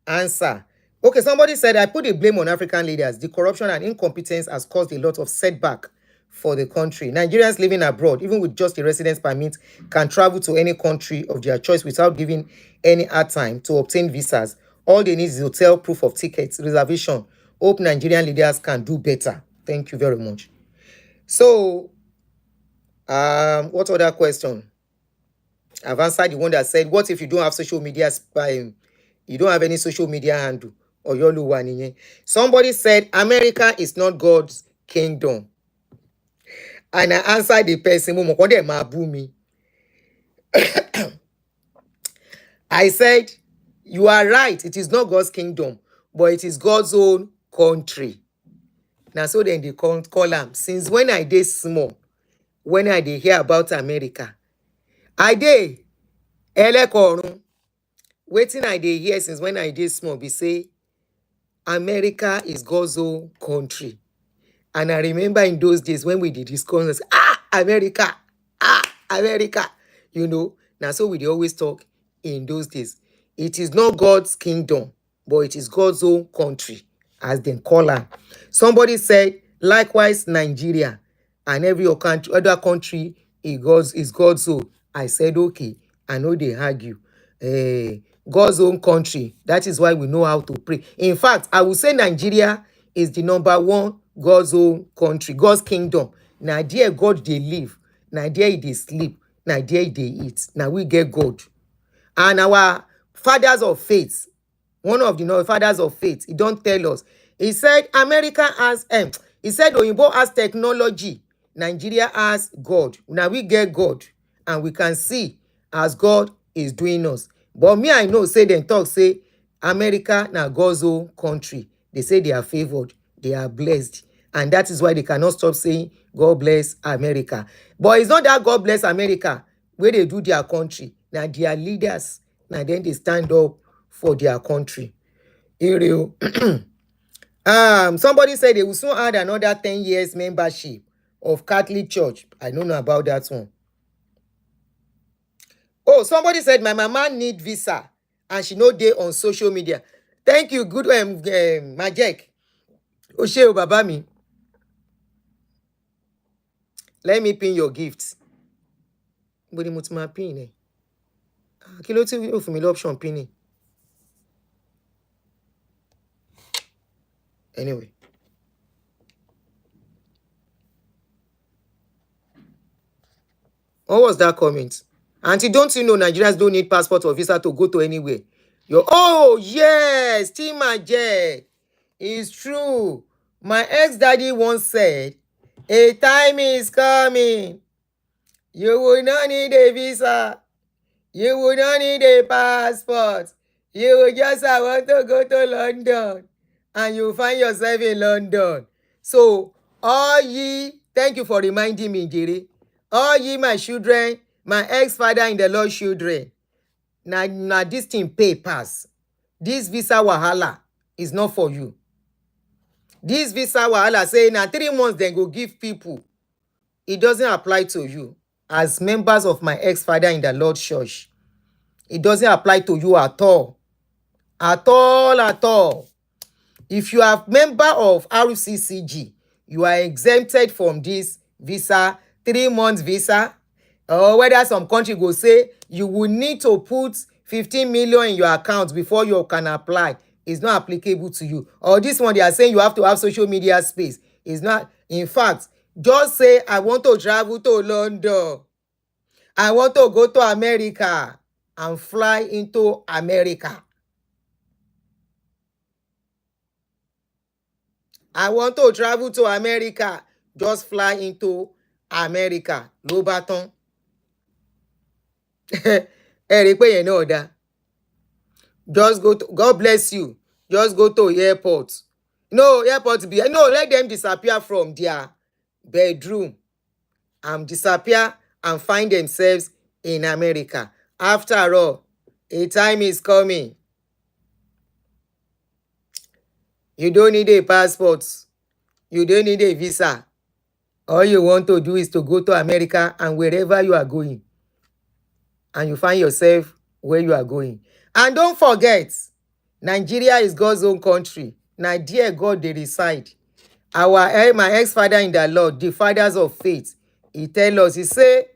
answer. Okay, somebody said, I put the blame on African leaders. The corruption and incompetence has caused a lot of setback for the country. Nigerians living abroad, even with just a residence permit, can travel to any country of their choice without giving any hard time to obtain visas. All they need is hotel proof of tickets, reservation. Hope Nigerian leaders can do better. Thank you very much. So, what other question? I've answered the one that said, what if you don't have social media spying? You don't have any social media handle? Or your somebody said, America is not God's kingdom. And I answered the person, I said, you are right. It is not God's kingdom, but it is God's own country. Now, so then they call them. Since when I did small, when I did hear about America, I did. Waiting I did hear since when I did small, be say, America is God's own country. And I remember in those days when we did discuss, America, America, now so we always talk in those days. It is not God's kingdom, but it is God's own country, as they call her. Somebody said, likewise, Nigeria and every other country is God's own. I said, okay, I know they argue. God's own country. That is why we know how to pray. In fact, I would say Nigeria is the number one God's own country, God's kingdom. Now there God they live. Now there they sleep. Now there they eat. Now we get God. And our fathers of faith, one of the fathers of faith, he don't tell us. He said America has, he said Oyinbo has technology. Nigeria has God. Now we get God. And we can see as God is doing us. But me, I know, say them talk, say, America now God's own country. They say they are favored. They are blessed. And that is why they cannot stop saying, God bless America. But it's not that God bless America where they do their country. Now their leaders, now then they stand up for their country. Somebody said they will soon add another 10 years membership of Catholic Church. I don't know about that one. Oh, somebody said my mama need visa and she no dey on social media. Thank you, good Majek. Osheo Babami. Let me pin your gifts. Body mutuma pin eh. Kilo ti o fún mi option pinning. Anyway. What was that comment? Auntie, don't you know Nigerians don't need passport or visa to go to anywhere? Oh, yes, Team Majek. It's true. My ex-daddy once said, A time is coming. You will not need a visa. You will not need a passport. You will just want to go to London. And you find yourself in London. So, all ye, thank you for reminding me, Jere. All ye, my children, my ex-father in the Lord children. Now this thing pay pass. This visa wahala is not for you. This visa wahala say na 3 months then go give people. It doesn't apply to you. As members of my ex-father in the Lord church, it doesn't apply to you at all. At all, at all. If you are member of RCCG, you are exempted from this visa, 3 months visa, or whether some country go say you will need to put 15 million in your account before you can apply. It's not applicable to you. Or this one, they are saying you have to have social media space. It's not. In fact, just say, I want to travel to London. I want to go to America and fly into America. I want to travel to America. Just fly into America. Ló bá tán. Ẹ rí pé yẹn náà dá. Just go to, God bless you. Just go to airport. No, airport be, no, let them disappear from their bedroom and disappear and find themselves in America. After all, a time is coming. You don't need a passport. You don't need a visa. All you want to do is to go to America and wherever you are going. And you find yourself where you are going. And don't forget, Nigeria is God's own country. Now, dear God, they reside. My ex-father in the Lord, the fathers of faith, he tell us, he say,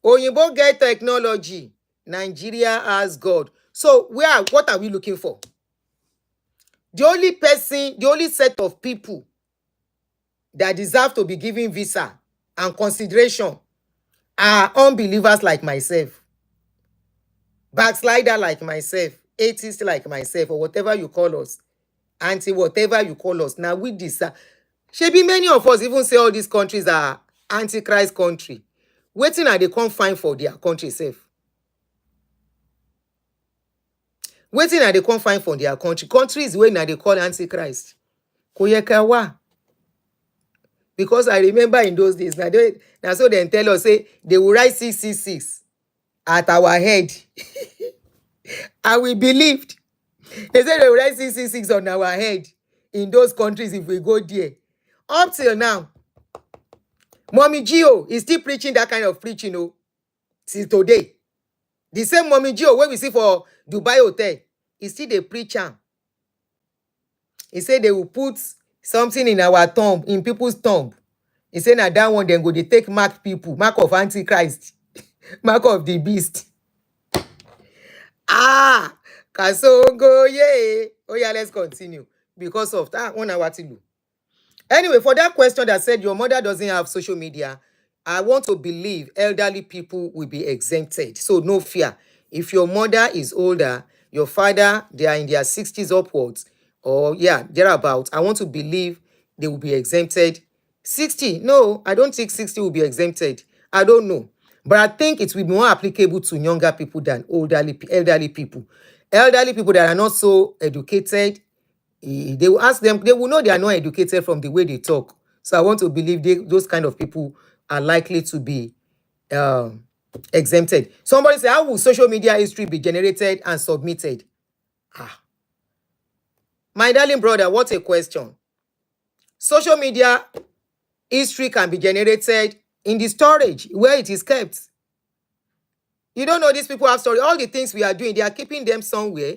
Oyinbo get technology, Nigeria has God. So what are we looking for? The only person, the only set of people that deserve to be given visa and consideration are unbelievers like myself, backslider like myself, atheist like myself, or whatever you call us, anti whatever you call us. Now with this, shebi many of us even say all these countries are antichrist country. Wetin are they come find for their country sef? Wetin are they come find for their country? Countries wey na they call antichrist. Kò yẹ ká wà. Because I remember in those days, now so they tell us, say, they will write 666 at our head. And we believed. They said they will write 666 on our head in those countries if we go there. Up till now, Mommy Gio is still preaching that kind of preaching, since today. The same Mommy Gio wey we see for Dubai Hotel, is still the preacher. He said they will put something in our tomb, in people's tomb. He said na that one then go they take mark people, mark of Antichrist, mark of the beast. Kasongo, yeah. Oh yeah, let's continue. Because of that, 1 hour to do. Anyway, for that question that said your mother doesn't have social media, I want to believe elderly people will be exempted. So no fear. If your mother is older, your father, they are in their 60s upwards, or yeah, thereabouts, I want to believe they will be exempted. 60? No, I don't think 60 will be exempted. I don't know. But I think it will be more applicable to younger people than elderly people. Elderly people that are not so educated, they will ask them, they will know they are not educated from the way they talk. So I want to believe those kind of people are likely to be exempted. Somebody say, how will social media history be generated and submitted? My darling brother, what a question. Social media history can be generated in the storage where it is kept. You don't know these people have storage. All the things we are doing, they are keeping them somewhere.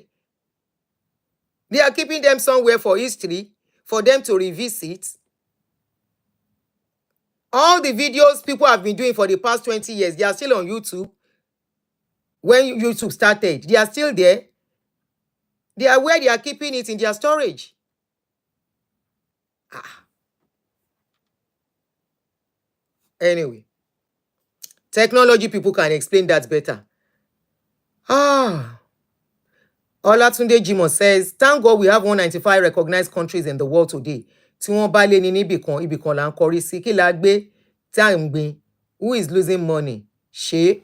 They are keeping them somewhere for history, for them to revisit. All the videos people have been doing for the past 20 years, they are still on YouTube. When YouTube started, they are still there. They are where they are keeping it in their storage. Anyway, technology people can explain that better. Olatunde Jimoh says, thank God we have 195 recognized countries in the world today. tí wọ́n bá lé ní níbìkan ibìkan là ń kọrí sí kí la gbé tí à ń gbin who is losing money ṣe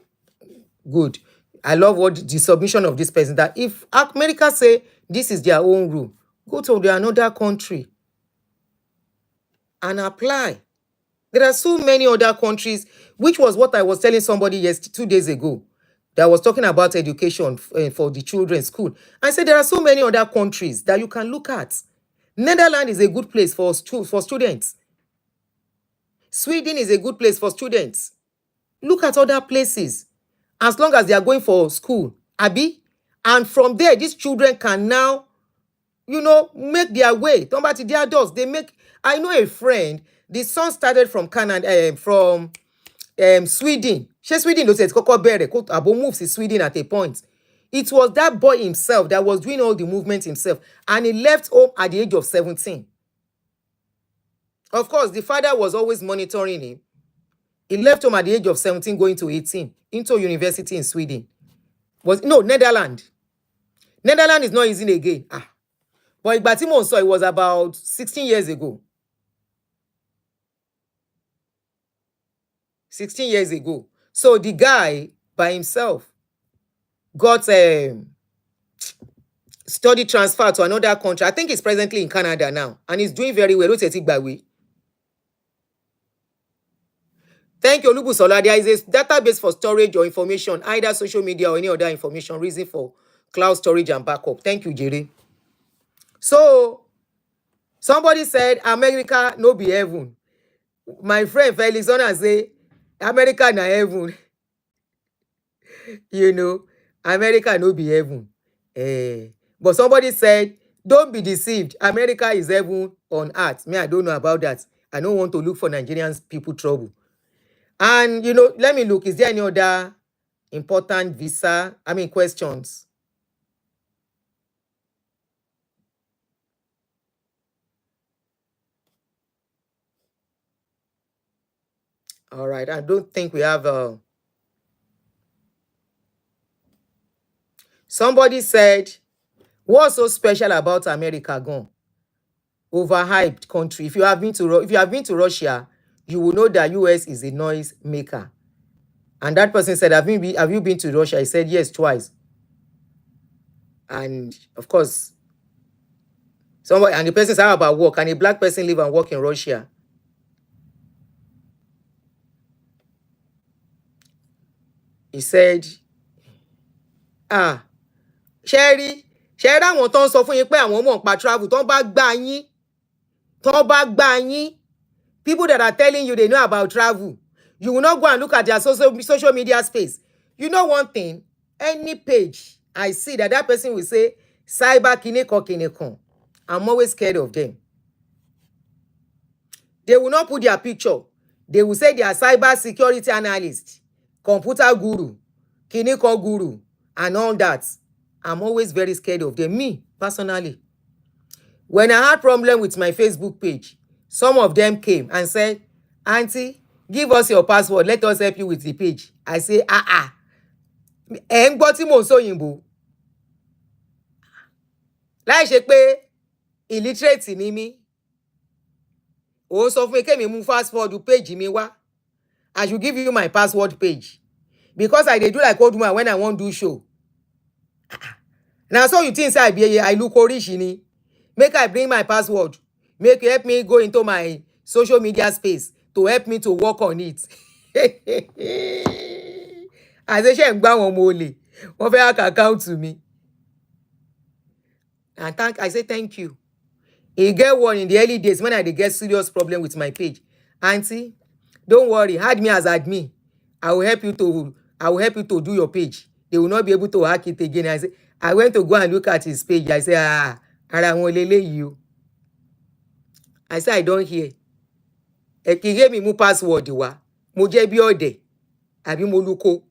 good. I love what the submission of this person, that if America say this is their own rule, go to another country and apply. There are so many other countries, which was what I was telling somebody 2 days ago, that was talking about education for the children's school. I said there are so many other countries that you can look at. Netherlands is a good place for students. Sweden is a good place for students. Look at other places, as long as they are going for school, Abi. And from there, these children can now, make their way. Don't about the adults. They make. I know a friend. The son started from Canada, from Sweden. Sweden knows it's Koko Bere. Abo moves to Sweden at a point. It was that boy himself that was doing all the movement himself, and he left home at the age of 17. Of course, the father was always monitoring him. He left home at the age of 17, going to 18, into university in Sweden. Netherlands. Netherlands is not easy again. But ìgbà tí mò ń sọ, it was about 16 years ago. 16 years ago. So the guy by himself got study transfer to another country. I think he's presently in Canada now, and he's doing very well. Thank you, Olubusola. There is a database for storage or information, either social media or any other information, reason for cloud storage and backup. Thank you, Jerry. So, somebody said, America no be heaven. My friend Felix Ona say, America na heaven. America no be heaven. But somebody said, don't be deceived. America is heaven on earth. Me, I don't know about that. I don't want to look for Nigerians people trouble. And, let me look. Is there any other important questions? All right. I don't think we have... Somebody said, what's so special about America gone? Overhyped country. If you have been to Russia, you will know that US is a noise maker. And that person said, have you been to Russia? I said, yes, twice. And of course, the person said, how about work? Can a black person live and work in Russia? He said, Sherry, àwọn tó ń sọ fún yín pé àwọn mọ̀ nípa travel, tó bá gbà yín, people that are telling you they know about travel, you will not go and look at their social media space. You know one thing, any page I see that person will say, cyber kineko. I'm always scared of them. They will not put their picture. They will say they are cyber security analyst, computer guru, kineko guru, and all that. I'm always very scared of them. Me, personally. When I had problem with my Facebook page, some of them came and said, Auntie, give us your password. Let us help you with the page. I say, ẹ̀ ń gbọ́ tí mò ń sóyìnbó. Láì ṣe pé illiterate ni mí. Ó sọ fún mi kémi mú password page mi wá. I should give you my password page. Because I dey do like old woman when I wan do show. Now so you think say I look orish ni. Make I bring my password. Make you help me go into my social media space to help me to work on it. I say ṣé ń gbá wọn mo lè. Wọ́n fẹ́ hack account to me. And I say thank you. E get one in the early days when I dey get serious problem with my page. Auntie, don't worry, add me as admin. I will help you to do your page. They will not be able to hack it again. I went to go and look at his page. I say, ara wọn leléyìí o. I say, I don't hear. Ẹ kì í hear me mú password wá. Mo jẹ́ bí ọ̀dẹ̀. Àbí mo lúko.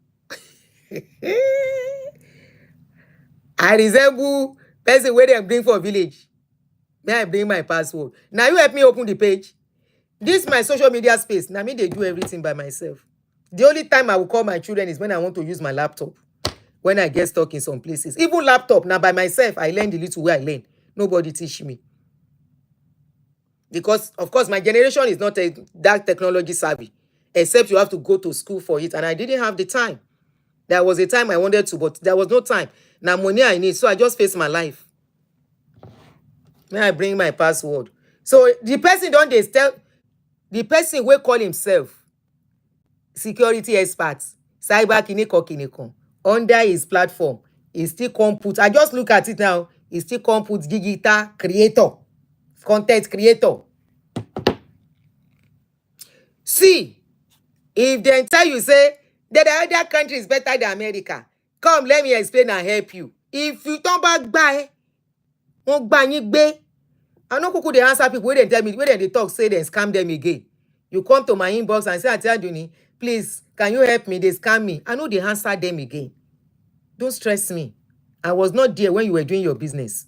I resemble person wey dem bring for village. May I bring my password? Now you help me open the page. This my social media space. Now me dey do everything by myself. The only time I will call my children is when I want to use my laptop. When I get stuck in some places. Even laptop, now by myself, I learned the little way I learn. Nobody teach me. Because, of course, my generation is not that technology savvy, except you have to go to school for it. And I didn't have the time. There was a time I wanted to, but there was no time. Now, money I need, so I just face my life. May I bring my password? So the person don't they tell the person will call himself security expert, cyber kiniko under his platform. He still come put, I just look at it now, he still come put digital creator, content creator. See, if they tell you say that the other country is better than America, come let me explain and help you. If you turn back by, won't buy you gbe. I know kuku dey answer people wey dey tell me, wey dey talk say they scam them again. You come to my inbox and say, Atiaduni, please, can you help me? They scam me. I know they answer them again. Don't stress me. I was not there when you were doing your business.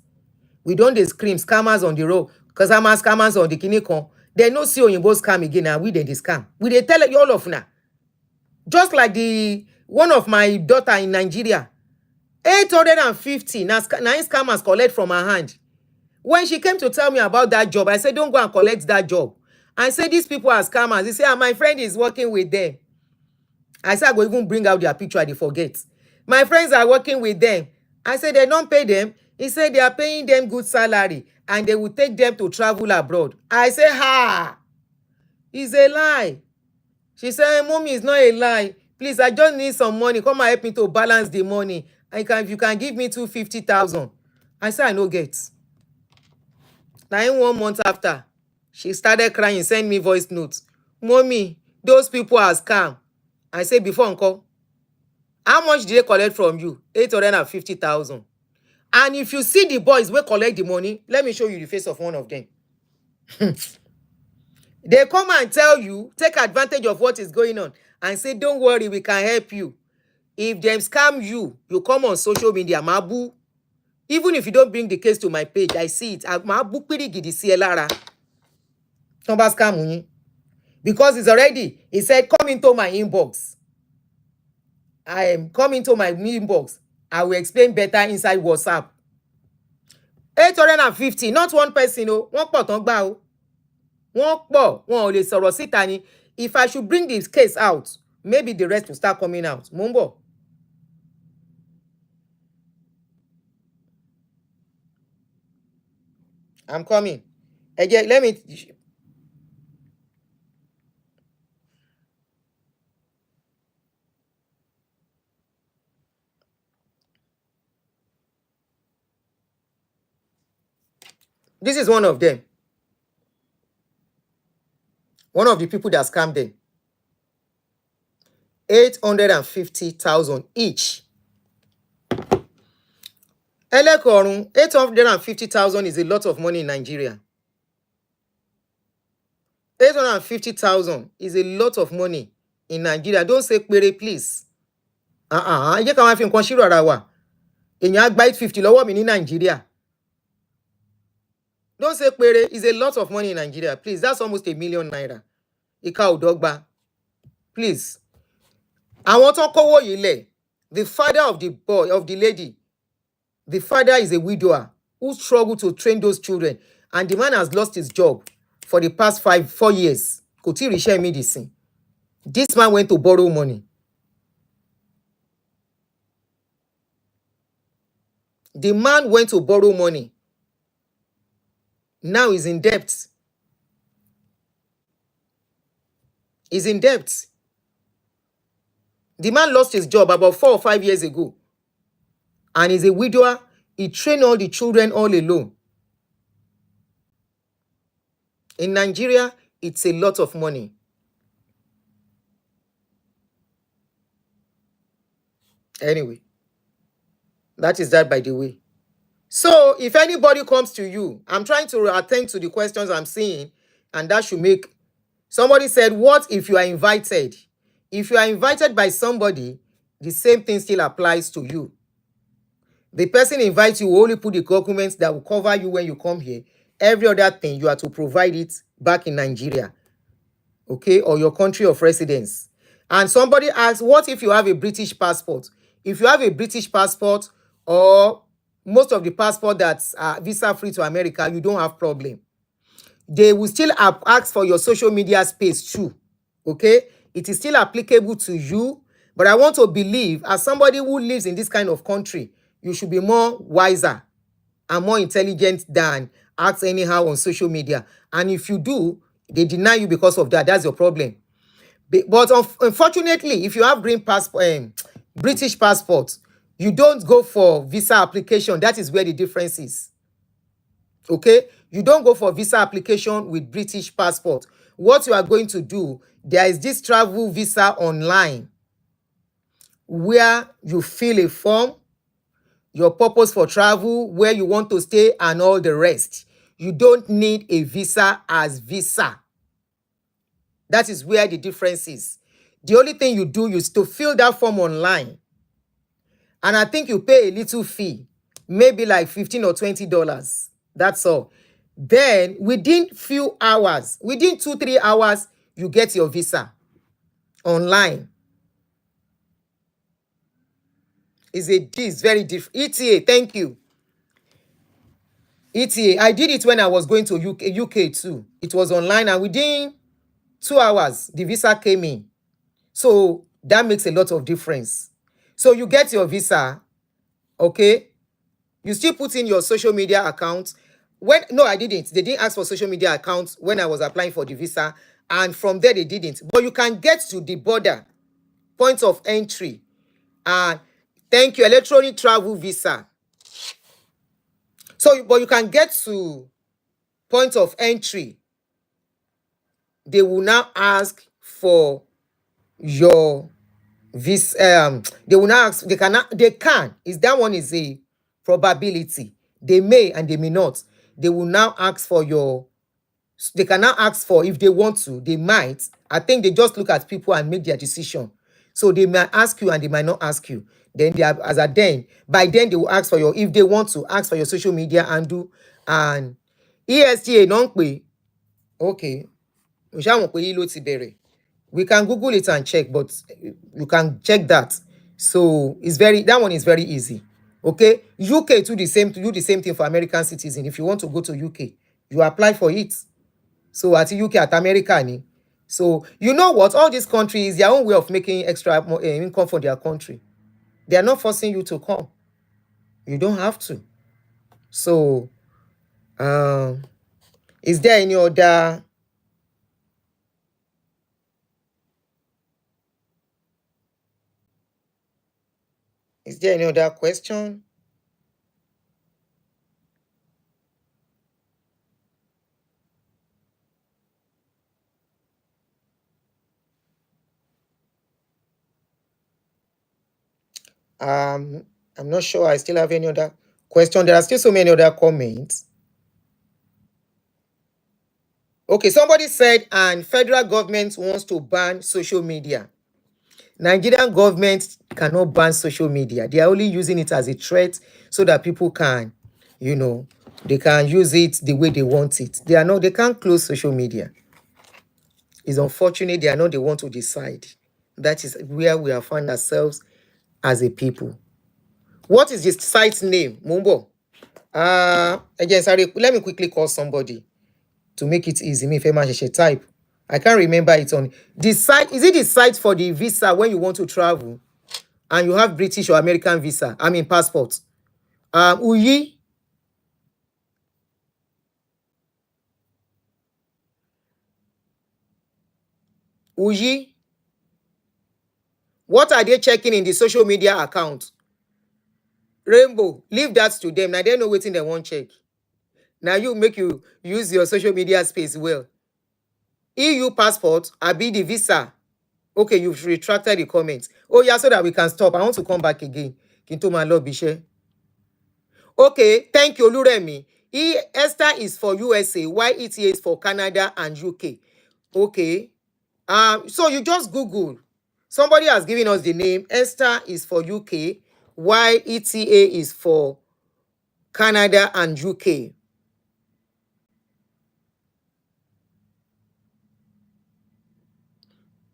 We don't dey scream scammers on the road, because I'm scammers on the kinikon. They no see Oyinbo scam again, and we dey scam. We dey tell you all of now. Just like the one of my daughter in Nigeria, 850 now scammers collect from her hand. When she came to tell me about that job, I said, don't go and collect that job. I said, these people are scammers. He said, my friend is working with them. I said, I go even bring out their picture, they forget. My friends are working with them. I said, they don't pay them. He said, they are paying them good salary and they will take them to travel abroad. I said, ha, it's a lie. She said, mommy, it's not a lie. Please, I just need some money. Come and help me to balance the money. If you can give me 250,000. I said, I no get. Now, in 1 month after, she started crying, send me voice notes. Mommy, those people are scam. I said, before uncle, how much did they collect from you? 850,000. And if you see the boys will collect the money, let me show you the face of one of them. They come and tell you, take advantage of what is going on and say, don't worry, we can help you. If they scam you, you come on social media, mabu. Even if you don't bring the case to my page, I see it. Mabu piri gidi si elara. Tomba scam unyi. Because it's already, he said, come into my inbox. I am coming to my inbox. I will explain better inside WhatsApp. 850, not one person, oh. One pot on bow. One po, one only sọ̀rọ̀ síta ni. If I should bring this case out, maybe the rest will start coming out. Mumbo. I'm coming. Again, let me. This is one of them. One of the people that scammed them. 850,000 each. Elekorun, 850,000 is a lot of money in Nigeria. 850,000 is a lot of money in Nigeria. Don't say pere, please. You can't have him consider arawa. In your bite 50 lower in Nigeria. Don't say pere is a lot of money in Nigeria. Please, that's almost 1 million naira. Ika odogba. Please. I want to call you the father of the boy, of the lady. The father is a widower who struggled to train those children. And the man has lost his job for the past 4 years. Koti Risha medicine. This man went to borrow money. The man went to borrow money. Now he's in debt. He's in debt. The man lost his job about 4 or 5 years ago. And he's a widower. He trained all the children all alone. In Nigeria, it's a lot of money. Anyway, that is that by the way. So if anybody comes to you, I'm trying to attend to the questions I'm seeing, and that should make. Somebody said, what if you are invited? If you are invited by somebody, the same thing still applies to you. The person invites you will only put the documents that will cover you when you come here. Every other thing, you are to provide it back in Nigeria, okay, or your country of residence. And somebody asks, what if you have a British passport? If you have a British passport or most of the passport that's visa-free to America, you don't have problem. they will still ask for your social media space too. Okay, it is still applicable to you, but I want to believe, as somebody who lives in this kind of country, you should be more wiser and more intelligent than act anyhow on social media. And if you do, they deny you because of that. That's your problem. But unfortunately, if you have green passport, British passport, you don't go for visa application. That is where the difference is. Okay, you don't go for visa application with British passport. What you are going to do, there is this travel visa online where you fill a form, your purpose for travel, where you want to stay, and all the rest. You don't need a visa as visa. That is where the difference is. The only thing you do is to fill that form online, and I think you pay a little fee, maybe like $15 or $20. That's all. Then within few hours, within 2-3 hours, you get your visa online. This very different. ETA, thank you. ETA, I did it when I was going to UK too. It was online, and within 2 hours, the visa came in. So that makes a lot of difference. So you get your visa, okay? You still put in your social media account. No, I didn't. They didn't ask for social media accounts when I was applying for the visa, and from there they didn't. But you can get to the border, point of entry, and thank you, electronic travel visa. So, but you can get to point of entry. They will now ask for your visa. They will now ask. They can. Is that one is a probability? They may and they may not. They will now ask for your. They can now ask for, if they want to. They might. I think they just look at people and make their decision. So they might ask you and they might not ask you. Then they are, by then they will ask for your, if they want to ask for your social media handle and ESTA non pe. Okay. We can Google it and check, but you can check that. So that one is very easy. Okay, UK do the same thing for American citizens. If you want to go to UK, you apply for it. So at UK, at America, ni. So you know what? All these countries, their own way of making extra income for their country. They are not forcing you to come. You don't have to. So, is there any other? Is there any other question? I'm not sure I still have any other question. There are still so many other comments. Okay, somebody said, and federal government wants to ban social media. Nigerian government cannot ban social media. They are only using it as a threat so that people can, they can use it the way they want it. They can't close social media. It's unfortunate they are not the one to decide. That is where we have found ourselves as a people. What is the site's name? Mumbo. Again, sorry, let me quickly call somebody to make it easy. Me, if I type. I can't remember it on the site. Is it the site for the visa when you want to travel and you have British or American visa? I mean passport. Uyi. Uyi. What are they checking in the social media account? Rainbow. Leave that to them. Now they know what they want check. Now you make you use your social media space well. EU passport, be the visa. Okay, you've retracted the comments. Oh yeah, so that we can stop. I want to come back again. Kinto my love, Bishe. Okay, thank you, Oluremi. Esther is for USA, while ETA is for Canada and UK. Okay. So you just Google. Somebody has given us the name. Esther is for UK, while ETA is for Canada and UK.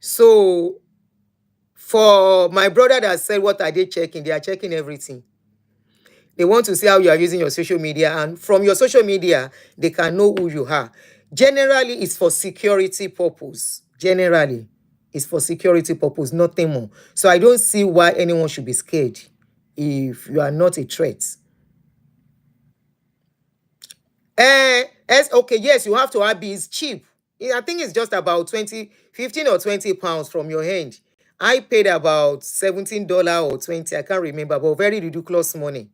So for my brother that said, what are they checking? They are checking everything. They want to see how you are using your social media, and from your social media, they can know who you are. Generally, it's for security purpose. Generally, it's for security purpose, nothing more. So I don't see why anyone should be scared if you are not a threat. Okay, yes, you have to have it's cheap. I think it's just about 20, 15 or 20 pounds from your hand. I paid about $17 or 20, I can't remember, but very ridiculous money.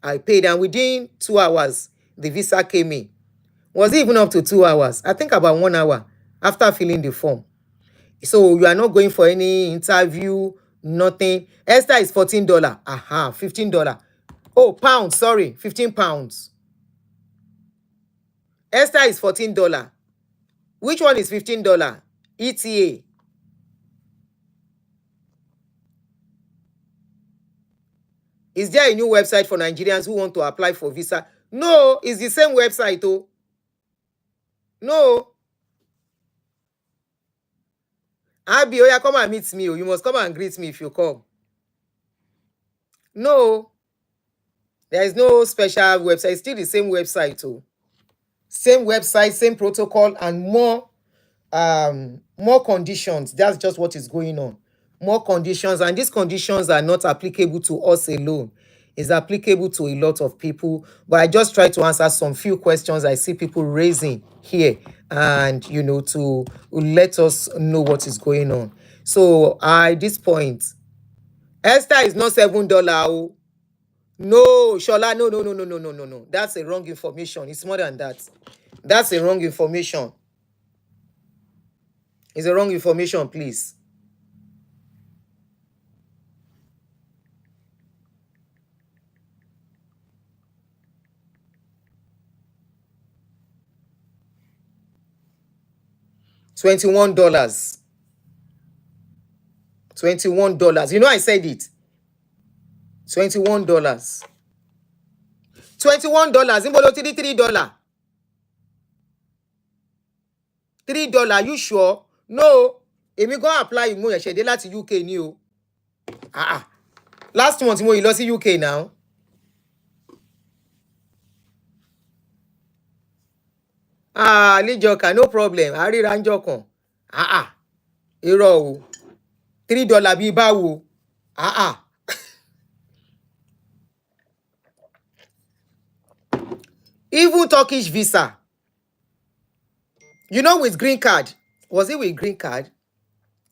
I paid, and within 2 hours, the visa came in. Was it even up to 2 hours? I think about 1 hour after filling the form. So you are not going for any interview, nothing. Esther is $14. Aha, $15. Oh, pounds, sorry, 15 pounds. Esther is $14. Which one is $15? ETA. Is there a new website for Nigerians who want to apply for visa? No, it's the same website. Oh, no. Abi, oh yeah, come and meet me. Oh, you must come and greet me if you come. No, there is no special website. It's still the same website. Oh, same website, same protocol, and more conditions. That's just what is going on. More conditions, and these conditions are not applicable to us alone. It's applicable to a lot of people. But I just try to answer some few questions I see people raising here, and to let us know what is going on. So at this point, Esther is not $7. Oh. No, Shola, no, no, no, no, no, no, no, no. That's a wrong information. It's more than that. That's a wrong information. It's a wrong information, please. $21. $21. You know I said it. $21. $21. Imbolo $3. $3. You sure? No. Èmi go apply mo yẹ̀ṣẹ̀ dé láti UK ni o. Last month mo yìí lọ sí UK now. Níjọkà, no problem. Àríra ń jọkàn. Irọ́ o. $3 bíi báwo? Even Turkish visa. With green card. Was it with green card?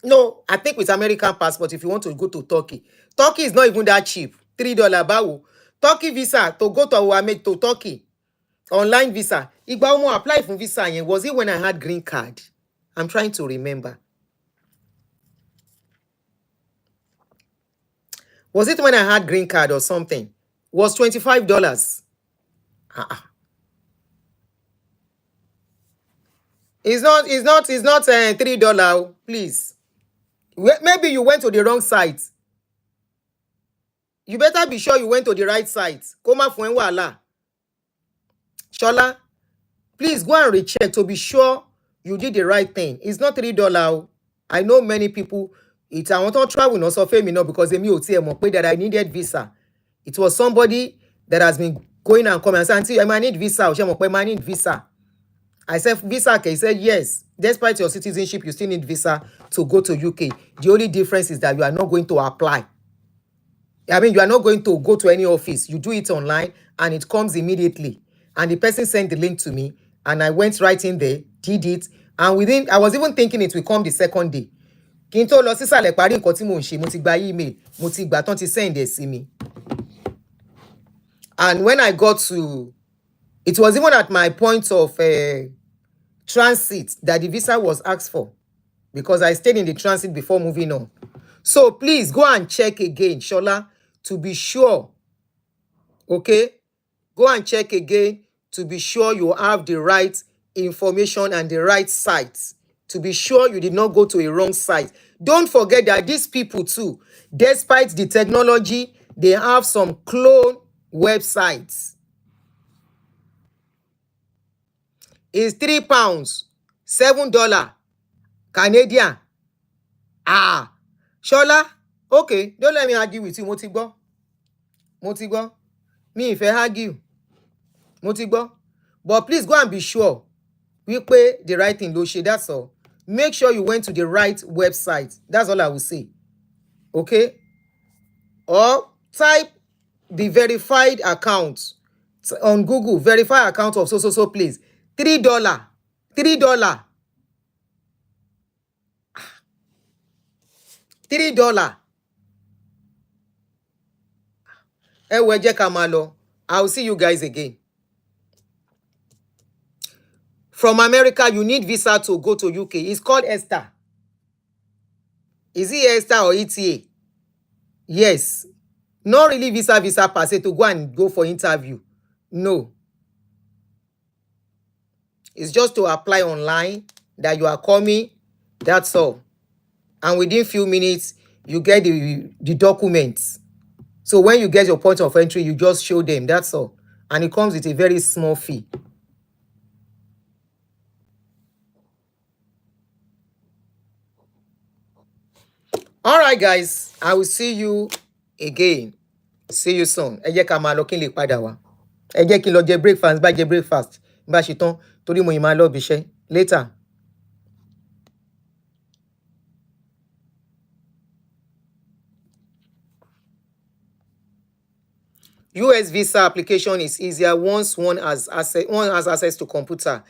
No, I think with American passport if you want to go to Turkey. Turkey is not even that cheap. $3 báwo. Turkey visa to go to Turkey. Online visa. Ìgbà wo mo apply for visa yẹn? Was it when I had green card? I'm trying to remember. Was it when I had green card or something? Was $25. It's not $3, please. Maybe you went to the wrong site. You better be sure you went to the right site. Koma fún wàhálà. Shola, please go and recheck to be sure you did the right thing. It's not $3. I know many people. I want to travel not so famous because they mọ̀ that I needed visa. It was somebody that has been going and coming and saying, I might need visa. I need visa. I said, visa, okay. He said, yes. Despite your citizenship, you still need visa to go to UK. The only difference is that you are not going to apply. You are not going to go to any office. You do it online and it comes immediately. And the person sent the link to me and I went right in there, did it. And I was even thinking it will come the second day. Kí n tó lọ sísàlẹ̀ parí nǹkan tí mò ń ṣe, mo ti gba email, mo ti gbà tán ti send ẹ̀ sí mi. And when I got to, it was even at my point of transit that the visa was asked for because I stayed in the transit before moving on. So please go and check again, Shola, to be sure. Okay? Go and check again to be sure you have the right information and the right sites. To be sure you did not go to a wrong site. Don't forget that these people too, despite the technology, they have some clone websites. It's £3, $7 Canadian. Shola, okay, don't let me argue with you. Mo ti gbọ́. Mi ìfẹ́ argue. Mo ti gbọ́. But please go and be sure. wípé the right thing ló ṣe, that's all. Make sure you went to the right website. That's all I will say. Okay? Or type the verified account on Google, verified account of so place. $3. $3. $3. Ẹ wo, ẹ jẹ́ ká máa lọ. I will see you guys again. From America, you need visa to go to UK. It's called ESTA. Is it ESTA or ETA? Yes. Not really visa per se to go for interview. No. It's just to apply online that you are coming. That's all. And within few minutes, you get the documents. So when you get your point of entry, you just show them. That's all. And it comes with a very small fee. All right, guys. I will see you again. See you soon. Ẹ jẹ́ ká máa lọ kí n lè padà wá. Ẹ jẹ́ kí n lọ jẹ breakfast. Bá jẹ breakfast. Bá ṣe tán. Torí mo yìí máa lọ bí iṣẹ́. Later. US visa application is easier once one has access to computer.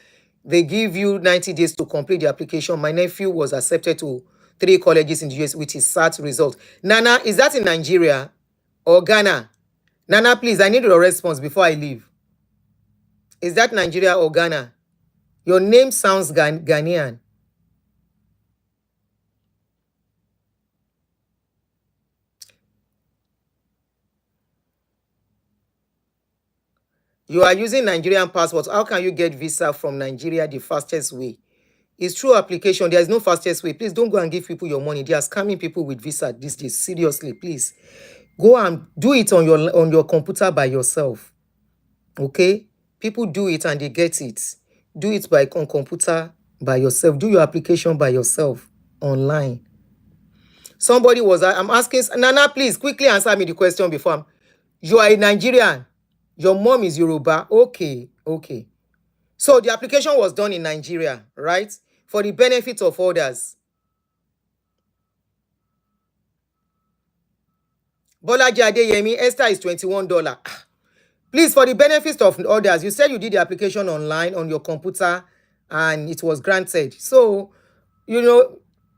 They give you 90 days to complete the application. My nephew was accepted to 3 colleges in the US with his SAT result. Nana, is that in Nigeria or Ghana? Nana, please, I need your response before I leave. Is that Nigeria or Ghana? Your name sounds Ghanaian. You are using Nigerian passport. How can you get visa from Nigeria the fastest way? It's through application. There is no fastest way. Please don't go and give people your money. They are scamming people with visa these days. Seriously, please. Go and do it on your computer by yourself. Okay? People do it and they get it. Do it on computer by yourself. Do your application by yourself online. Somebody was, I'm asking, Nana, please quickly answer me the question before. You are a Nigerian. Your mom is Yoruba. Okay. So the application was done in Nigeria, right? For the benefit of others. Bolaji Adeyemi, Esther is $21. Please, for the benefit of others, you said you did the application online on your computer and it was granted. So,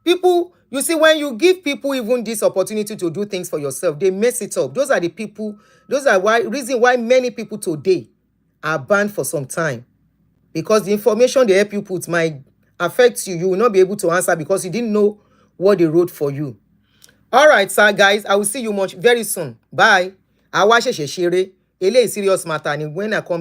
people, you see, when you give people even this opportunity to do things for yourself, they mess it up. Those are the people, reason why many people today are banned for some time. Because the information they help you put might affect you. You will not be able to answer because you didn't know what they wrote for you. All right, sir, guys, I will see you much very soon. Bye. Àwa ṣẹ̀ṣẹ̀ ṣeré. Eléyìí serious matter ni when I come